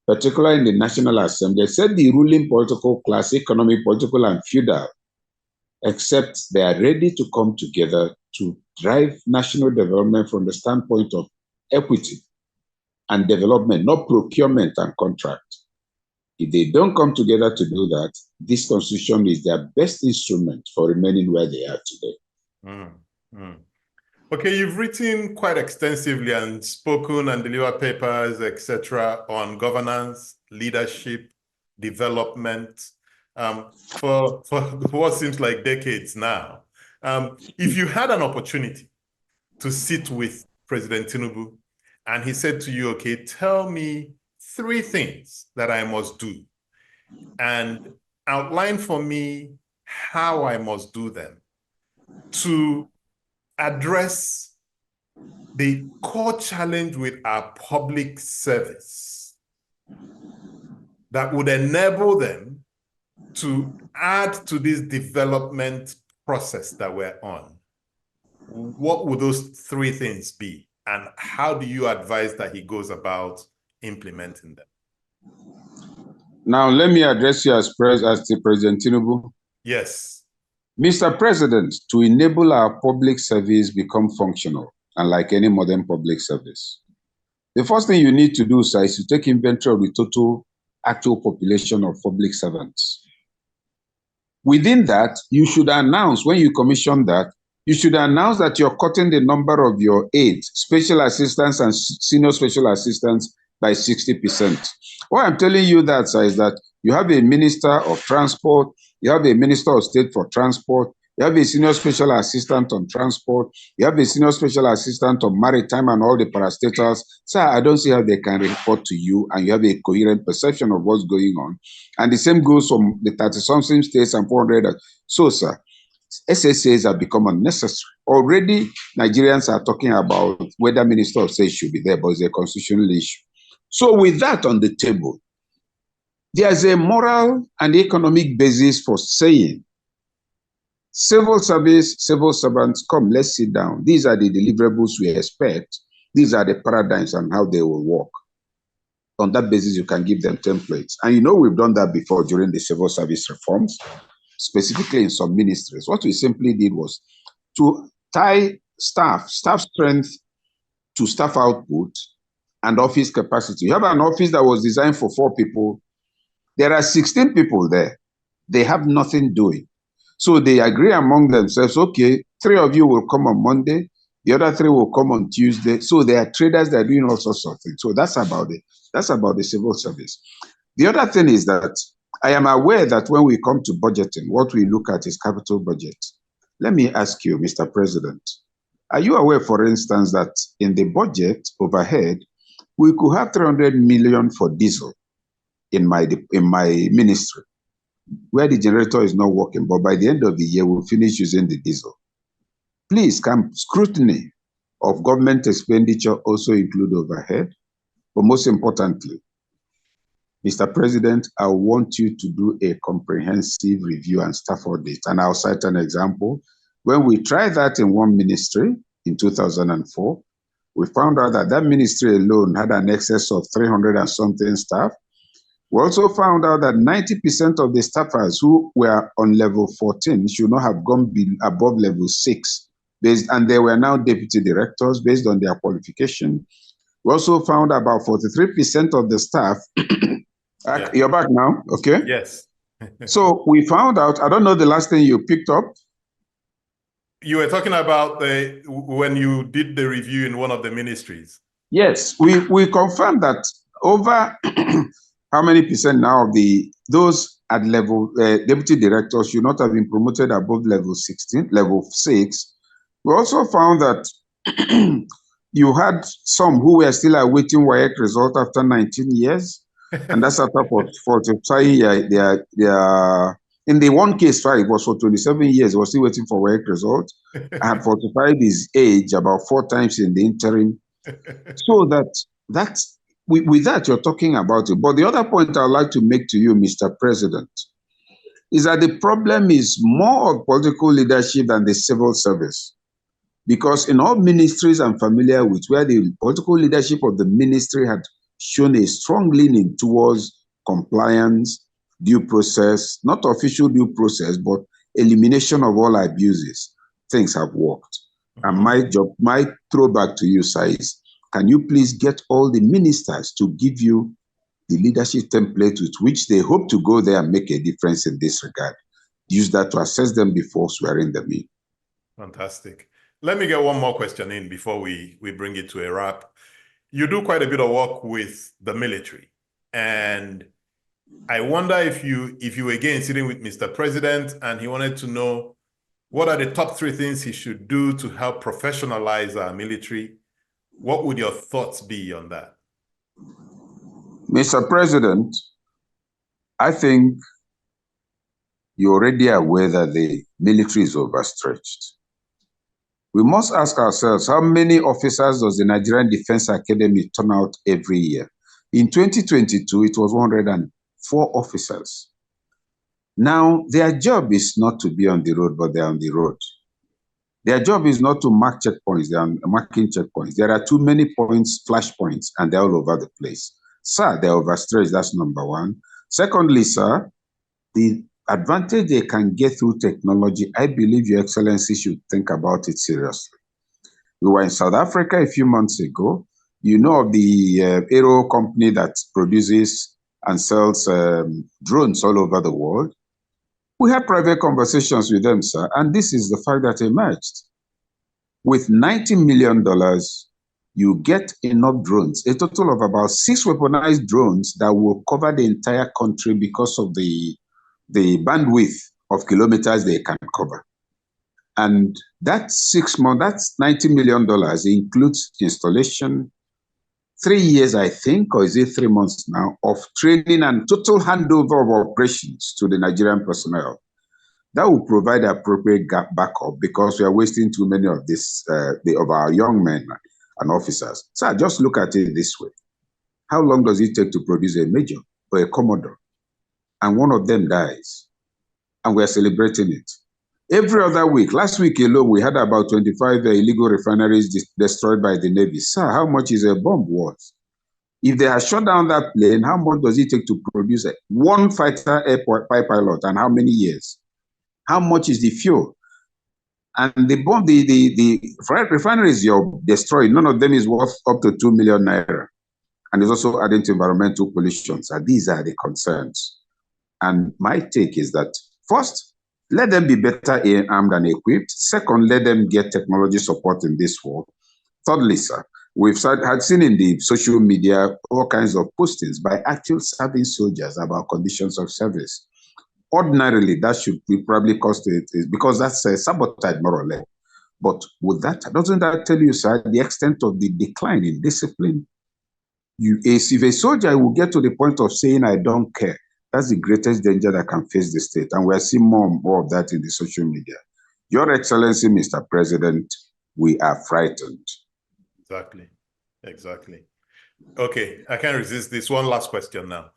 S4: particularly in the National Assembly, said the ruling political class, economic, political, and feudal, except they are ready to come together to drive national development from the standpoint of equity and development, not procurement and contract. If they don't come together to do that, this Constitution is their best instrument for remaining where they are today.
S1: Okay, you've written quite extensively and spoken and delivered papers, etc., on governance, leadership, development, for what seems like decades now. If you had an opportunity to sit with President Tinubu and he said to you, okay, tell me 3 things that I must do and outline for me how I must do them to address the core challenge with our public service that would enable them to add to this development process that we're on, what would those 3 things be? And how do you advise that he goes about implementing them?
S4: Now, let me address you as the President Tinubu.
S1: Yes.
S4: Mr. President, to enable our public service become functional, and like any modern public service, the first thing you need to do, sir, is to take inventory of the total actual population of public servants. Within that, you should announce, when you commission that, you should announce that you're cutting the number of your aides, special assistants and senior special assistants by 60%. Why I'm telling you that, sir, is that you have a minister of transport, you have a minister of state for transport, you have a senior special assistant on transport, you have a senior special assistant on maritime and all the parastatals. Sir, I don't see how they can report to you and you have a coherent perception of what's going on. And the same goes from the 30-something states and 400. So, sir, SSAs have become unnecessary. Already, Nigerians are talking about whether Minister of State should be there, but it's a constitutional issue. So with that on the table, there's a moral and economic basis for saying, civil service, civil servants, come, let's sit down. These are the deliverables we expect. These are the paradigms and how they will work. on that basis, you can give them templates. And you know, we've done that before during the civil service reforms, specifically in some ministries. What we simply did was to tie staff strength to staff output and office capacity. You have an office that was designed for 4 people. There are 16 people there. They have nothing doing. So they agree among themselves, okay, 3 of you will come on Monday, the other 3 will come on Tuesday. So they are traders that are doing all sorts of things. So that's about it. That's about the civil service. The other thing is that I am aware that when we come to budgeting, what we look at is capital budget. Let me ask you, Mr. President, are you aware, for instance, that in the budget overhead, we could have 300 million for diesel in my ministry, where the generator is not working, but by the end of the year, we'll finish using the diesel. Please, can scrutiny of government expenditure also include overhead? But most importantly, Mr. President, I want you to do a comprehensive review and staff audit. And I'll cite an example. When we tried that in one ministry in 2004, we found out that that ministry alone had an excess of 300 and something staff. We also found out that 90% of the staffers who were on level 14 should not have gone above level 6, and they were now deputy directors based on their qualification. We also found about 43% of the staff. Yeah. You're back now, okay?
S1: Yes.
S4: So we found out, I don't know the last thing you picked up.
S1: You were talking about when you did the review in one of the ministries.
S4: Yes, we confirmed that over how many percent now of those at level deputy directors should not have been promoted above level 16, level 6. We also found that you had some who were still awaiting WAEC result after 19 years, and that's after 45 years. They are in the one case, it was for 27 years. Was still waiting for WAEC result. I had 45 his age about 4 times in the interim. So with that, you're talking about it. But the other point I'd like to make to you, Mr. President, is that the problem is more of political leadership than the civil service. Because in all ministries I'm familiar with, where the political leadership of the ministry had shown a strong leaning towards compliance, due process, not official due process, but elimination of all abuses, things have worked. And my throwback to you, sir, is, can you please get all the ministers to give you the leadership template with which they hope to go there and make a difference in this regard? Use that to assess them before swearing them in.
S1: Fantastic. Let me get one more question in before we bring it to a wrap. You do quite a bit of work with the military. And I wonder if you were again sitting with Mr. President and he wanted to know what are the top 3 things he should do to help professionalize our military. What would your thoughts be on that?
S4: Mr. President, I think you're already aware that the military is overstretched. We must ask ourselves, how many officers does the Nigerian Defense Academy turn out every year? In 2022, it was 104 officers. Now, their job is not to be on the road, but they're on the road. Their job is not to mark checkpoints, they're marking checkpoints. There are too many points, flash points, and they're all over the place. Sir, they're overstretched, that's number 1. Secondly, sir, the advantage they can get through technology, I believe Your Excellency should think about it seriously. We were in South Africa a few months ago. You know of the aero company that produces and sells drones all over the world. We had private conversations with them, sir, and this is the fact that emerged. With $90 million, you get enough drones, a total of about 6 weaponized drones that will cover the entire country because of the bandwidth of kilometers they can cover. And that 6 months, that's $90 million includes installation, 3 years, I think, or is it 3 months now, of training and total handover of operations to the Nigerian personnel. That will provide appropriate backup because we are wasting too many of this, of our young men and officers. So just look at it this way. How long does it take to produce a major or a commodore? And one of them dies, and we're celebrating it. Every other week, last week alone, we had about 25 illegal refineries destroyed by the Navy. Sir, how much is a bomb worth? If they have shut down that plane, how much does it take to produce one fighter airport pilot, and how many years? How much is the fuel? And the bomb, the refineries you're destroying, none of them is worth up to 2 million naira. And it's also adding to environmental pollution. So these are the concerns. And my take is that, first, let them be better armed and equipped. Second, let them get technology support in this war. Thirdly, sir, we've had seen in the social media all kinds of postings by actual serving soldiers about conditions of service. Ordinarily, that should probably cost it, because that's sabotage, more or less. But with that, doesn't that tell you, sir, the extent of the decline in discipline? If a soldier will get to the point of saying, I don't care, that's the greatest danger that can face the state. And we're seeing more and more of that in the social media. Your Excellency, Mr. President, we are frightened.
S1: Exactly. Okay, I can't resist this one last question now.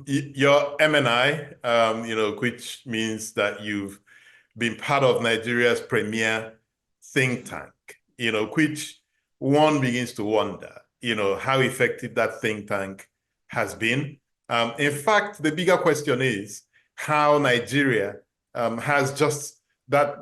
S1: Your MNI, which means that you've been part of Nigeria's premier think tank, which one begins to wonder, how effective that think tank has been. In fact, the bigger question is how Nigeria has just that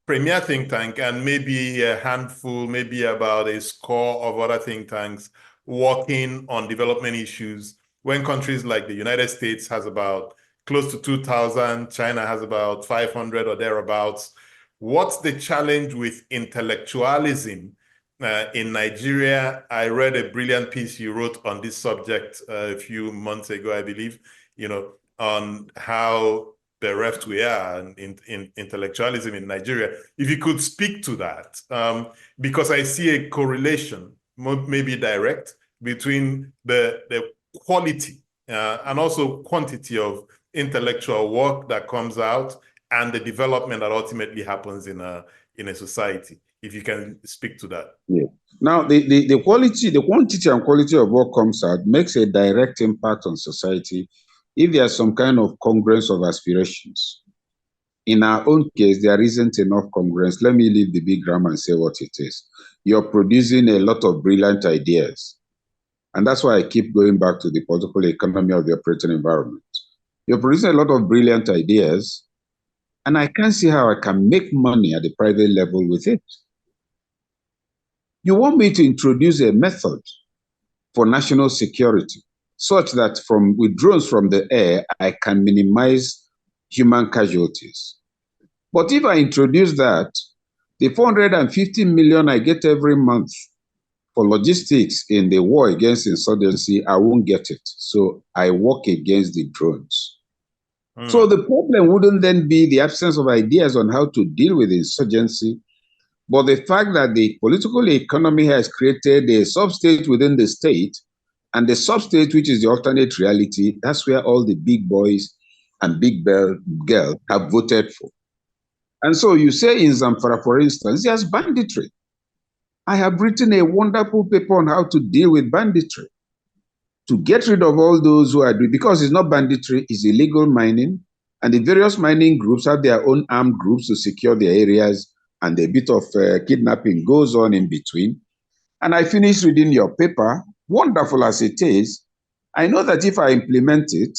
S1: premier think tank and maybe a handful, maybe about a score of other think tanks working on development issues, when countries like the United States has about close to 2,000, China has about 500 or thereabouts. What's the challenge with intellectualism in Nigeria? I read a brilliant piece you wrote on this subject a few months ago, I believe, on how bereft we are in intellectualism in Nigeria. If you could speak to that, because I see a correlation, maybe direct, between the quality and also quantity of intellectual work that comes out and the development that ultimately happens in a society. If you can speak to that.
S4: Yeah. Now, the quantity and quality of what comes out makes a direct impact on society if there's some kind of congruence of aspirations. In our own case, there isn't enough congruence. Let me leave the big grammar and say what it is. You're producing a lot of brilliant ideas. And that's why I keep going back to the political economy of the operating environment. You're producing a lot of brilliant ideas, and I can't see how I can make money at the private level with it. You want me to introduce a method for national security such that with drones from the air, I can minimize human casualties. But if I introduce that, the 450 million I get every month for logistics in the war against insurgency, I won't get it. So I work against the drones. So the problem wouldn't then be the absence of ideas on how to deal with insurgency, but the fact that the political economy has created a sub-state within the state, and the sub-state, which is the alternate reality, that's where all the big boys and big girls have voted for. And so you say in Zamfara, for instance, there's banditry. I have written a wonderful paper on how to deal with banditry, to get rid of all those who are doing, because it's not banditry, it's illegal mining, and the various mining groups have their own armed groups to secure their areas, and a bit of kidnapping goes on in between. And I finished reading your paper, wonderful as it is. I know that if I implement it,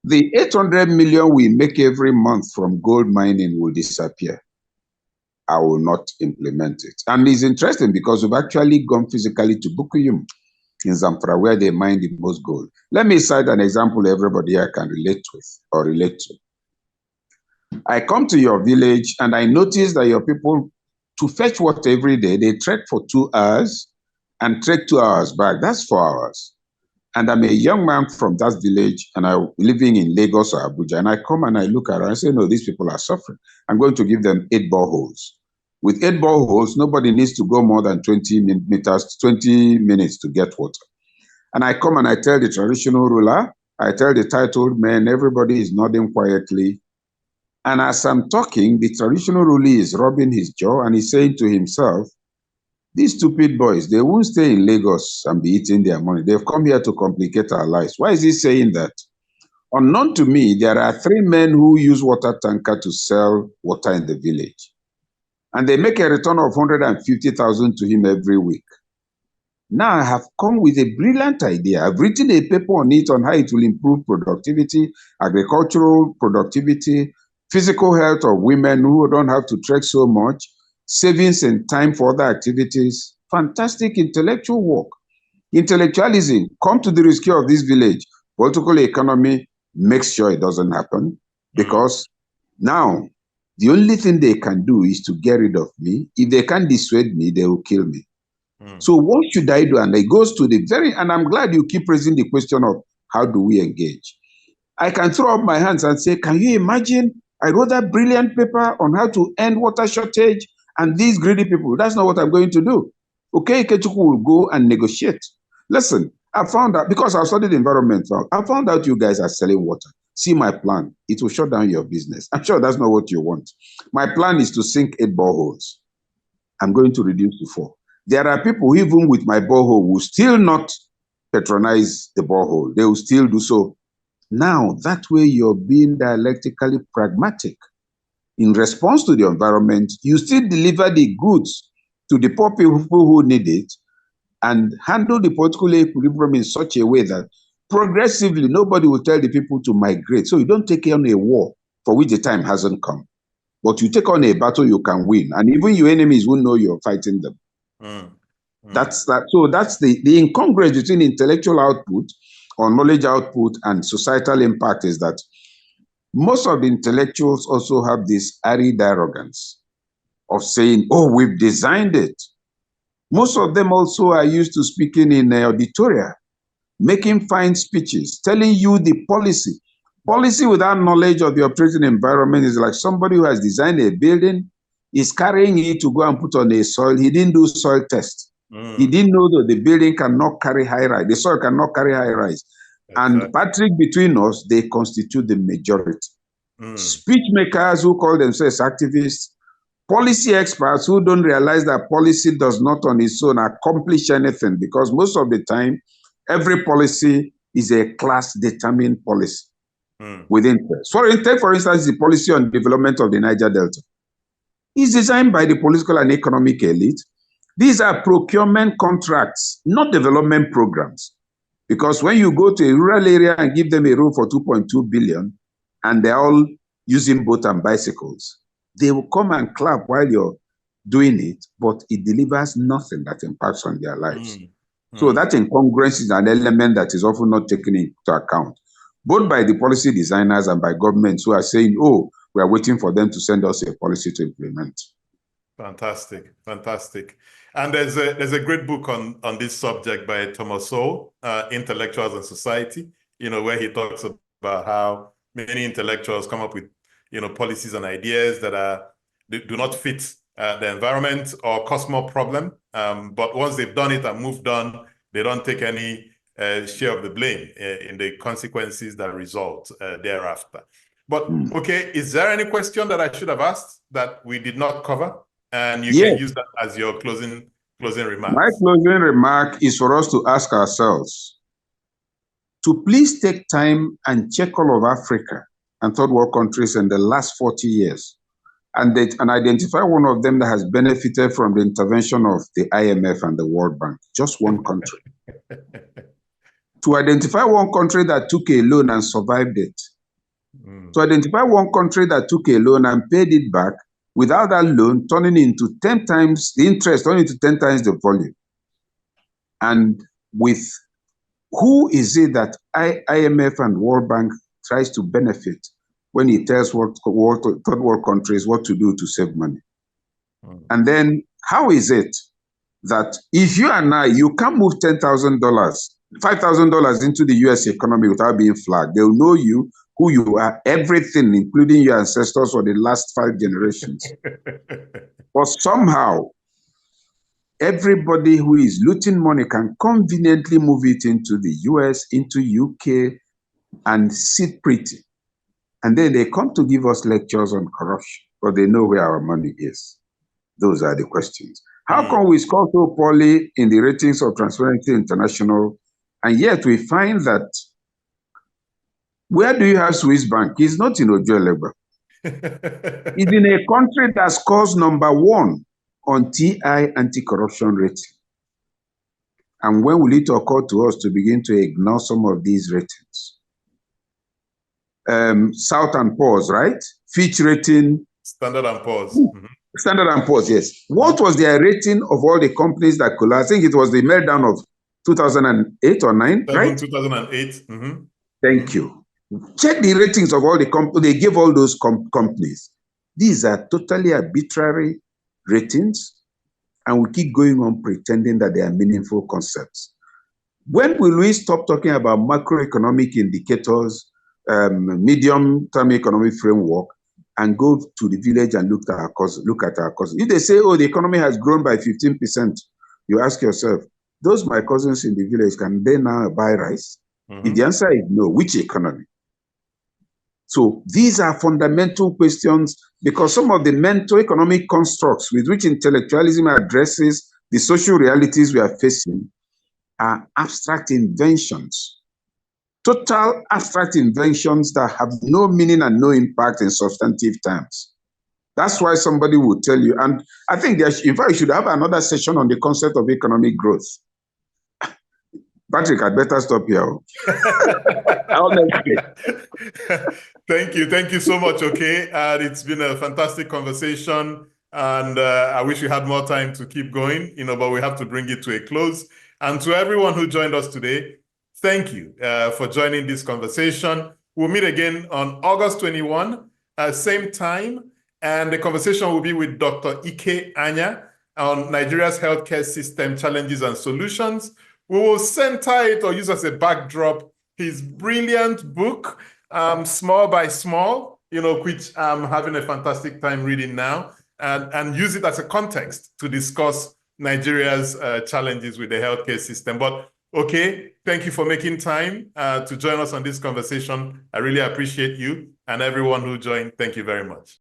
S4: the 800 million we make every month from gold mining will disappear. I will not implement it. And it's interesting because we've actually gone physically to Bukuyum in Zamfara, where they mine the most gold. Let me cite an example everybody here can relate with or relate to. I come to your village and I notice that your people, to fetch water every day, they trek for 2 hours and trek 2 hours back. That's 4 hours. And I'm a young man from that village and I'm living in Lagos or Abuja. And I come and I look around and say, no, these people are suffering. I'm going to give them 8 boreholes. With 8 boreholes, nobody needs to go more than 20 minutes to get water. And I come and I tell the traditional ruler, I tell the titled man, everybody is nodding quietly. And as I'm talking, the traditional ruler is rubbing his jaw and he's saying to himself, these stupid boys, they won't stay in Lagos and be eating their money. They've come here to complicate our lives. Why is he saying that? Unknown to me, there are 3 men who use water tanker to sell water in the village. And they make a return of 150,000 to him every week. Now I have come with a brilliant idea. I've written a paper on it on how it will improve productivity, agricultural productivity, physical health of women who don't have to trek so much, savings and time for other activities. Fantastic intellectual work. Intellectualism, come to the rescue of this village. Political economy makes sure it doesn't happen, because now the only thing they can do is to get rid of me. If they can't dissuade me, they will kill me. So what should I do? And it goes to the very, and I'm glad you keep raising the question of how do we engage? I can throw up my hands and say, can you imagine? I wrote that brilliant paper on how to end water shortage and these greedy people. That's not what I'm going to do. Okey Ikechukwu will go and negotiate. Listen, I found out, because I've studied environment, I found out you guys are selling water. See my plan. It will shut down your business. I'm sure that's not what you want. My plan is to sink 8 boreholes. I'm going to reduce to 4. There are people, even with my borehole, who still not patronize the borehole. They will still do so. Now, that way you're being dialectically pragmatic. In response to the environment, you still deliver the goods to the poor people who need it, and handle the political equilibrium in such a way that progressively nobody will tell the people to migrate. So you don't take on a war for which the time hasn't come, but you take on a battle you can win, and even your enemies will know you're fighting them. That's that. So that's the incongruence between intellectual output or knowledge output and societal impact, is that most of the intellectuals also have this arid arrogance of saying, oh, we've designed it. Most of them also are used to speaking in auditoria, making fine speeches, telling you the policy. Policy without knowledge of the operating environment is like somebody who has designed a building, is carrying it to go and put on a soil. He didn't do soil test. He didn't know that the building cannot carry high rise. The soil cannot carry high rise. Exactly. And Patrick, between us, they constitute the majority. Speech makers who call themselves activists, policy experts who don't realize that policy does not on its own accomplish anything, because most of the time, every policy is a class-determined policy with interest. Take, for instance, the policy on development of the Niger Delta. It's designed by the political and economic elite. These are procurement contracts, not development programs. Because when you go to a rural area and give them a road for 2.2 billion, and they're all using boat and bicycles, they will come and clap while you're doing it, but it delivers nothing that impacts on their lives. So that incongruence is an element that is often not taken into account, both by the policy designers and by governments who are saying, oh, we are waiting for them to send us a policy to implement.
S1: Fantastic, fantastic. And there's a great book on this subject by Thomas Sowell, Intellectuals and Society, where he talks about how many intellectuals come up with, policies and ideas that do not fit the environment or cause more problem. But once they've done it and moved on, they don't take any share of the blame in the consequences that result thereafter. But okay, is there any question that I should have asked that we did not cover? And you can use that as your closing remarks.
S4: My closing remark is for us to ask ourselves to please take time and check all of Africa and third world countries in the last 40 years and identify one of them that has benefited from the intervention of the IMF and the World Bank. Just one country. To identify one country that took a loan and survived it. To identify one country that took a loan and paid it back without that loan turning into 10 times the interest, turning into 10 times the volume. And with who is it that IMF and World Bank tries to benefit when it tells third world countries what to do to save money? And then how is it that if you and I, you can't move $10,000, $5,000 into the US economy without being flagged? They'll know you, who you are, everything, including your ancestors for the last 5 generations. But somehow, everybody who is looting money can conveniently move it into the US, into UK, and sit pretty. And then they come to give us lectures on corruption, but they know where our money is. Those are the questions. How come we score so poorly in the ratings of Transparency International, and yet we find that where do you have Swiss Bank? It's not in Ojo-Elegba. It's in a country that scores #1 on TI anti-corruption rating. And when will it occur to us to begin to ignore some of these ratings? South and Poor's, right? Fitch rating.
S1: Standard and Poor's. Mm-hmm.
S4: Standard and Poor's, yes. What was their rating of all the companies that collapsed? I think it was the meltdown of 2008 or 9, right?
S1: 2008. Mm-hmm.
S4: Thank you. Check the ratings of all the companies. They gave all those companies. These are totally arbitrary ratings, and we keep going on pretending that they are meaningful concepts. When will we stop talking about macroeconomic indicators, medium-term economic framework, and go to the village and look at our cousins? If they say, oh, the economy has grown by 15%, you ask yourself, those my cousins in the village, can they now buy rice? Mm-hmm. If the answer is no, which economy? So these are fundamental questions, because some of the mental economic constructs with which intellectualism addresses the social realities we are facing are abstract inventions, total abstract inventions that have no meaning and no impact in substantive terms. That's why somebody will tell you, and I think in fact, you should have another session on the concept of economic growth. Patrick, I'd better stop here.
S1: Thank you so much, Okey. It's been a fantastic conversation, and I wish we had more time to keep going, but we have to bring it to a close. And to everyone who joined us today, thank you for joining this conversation. We'll meet again on August 21, same time, and the conversation will be with Dr. Ike Anya on Nigeria's healthcare system challenges and solutions. We will center it or use as a backdrop his brilliant book, Small by Small, which I'm having a fantastic time reading now, and use it as a context to discuss Nigeria's challenges with the healthcare system. But Okey, thank you for making time to join us on this conversation. I really appreciate you, and everyone who joined, thank you very much.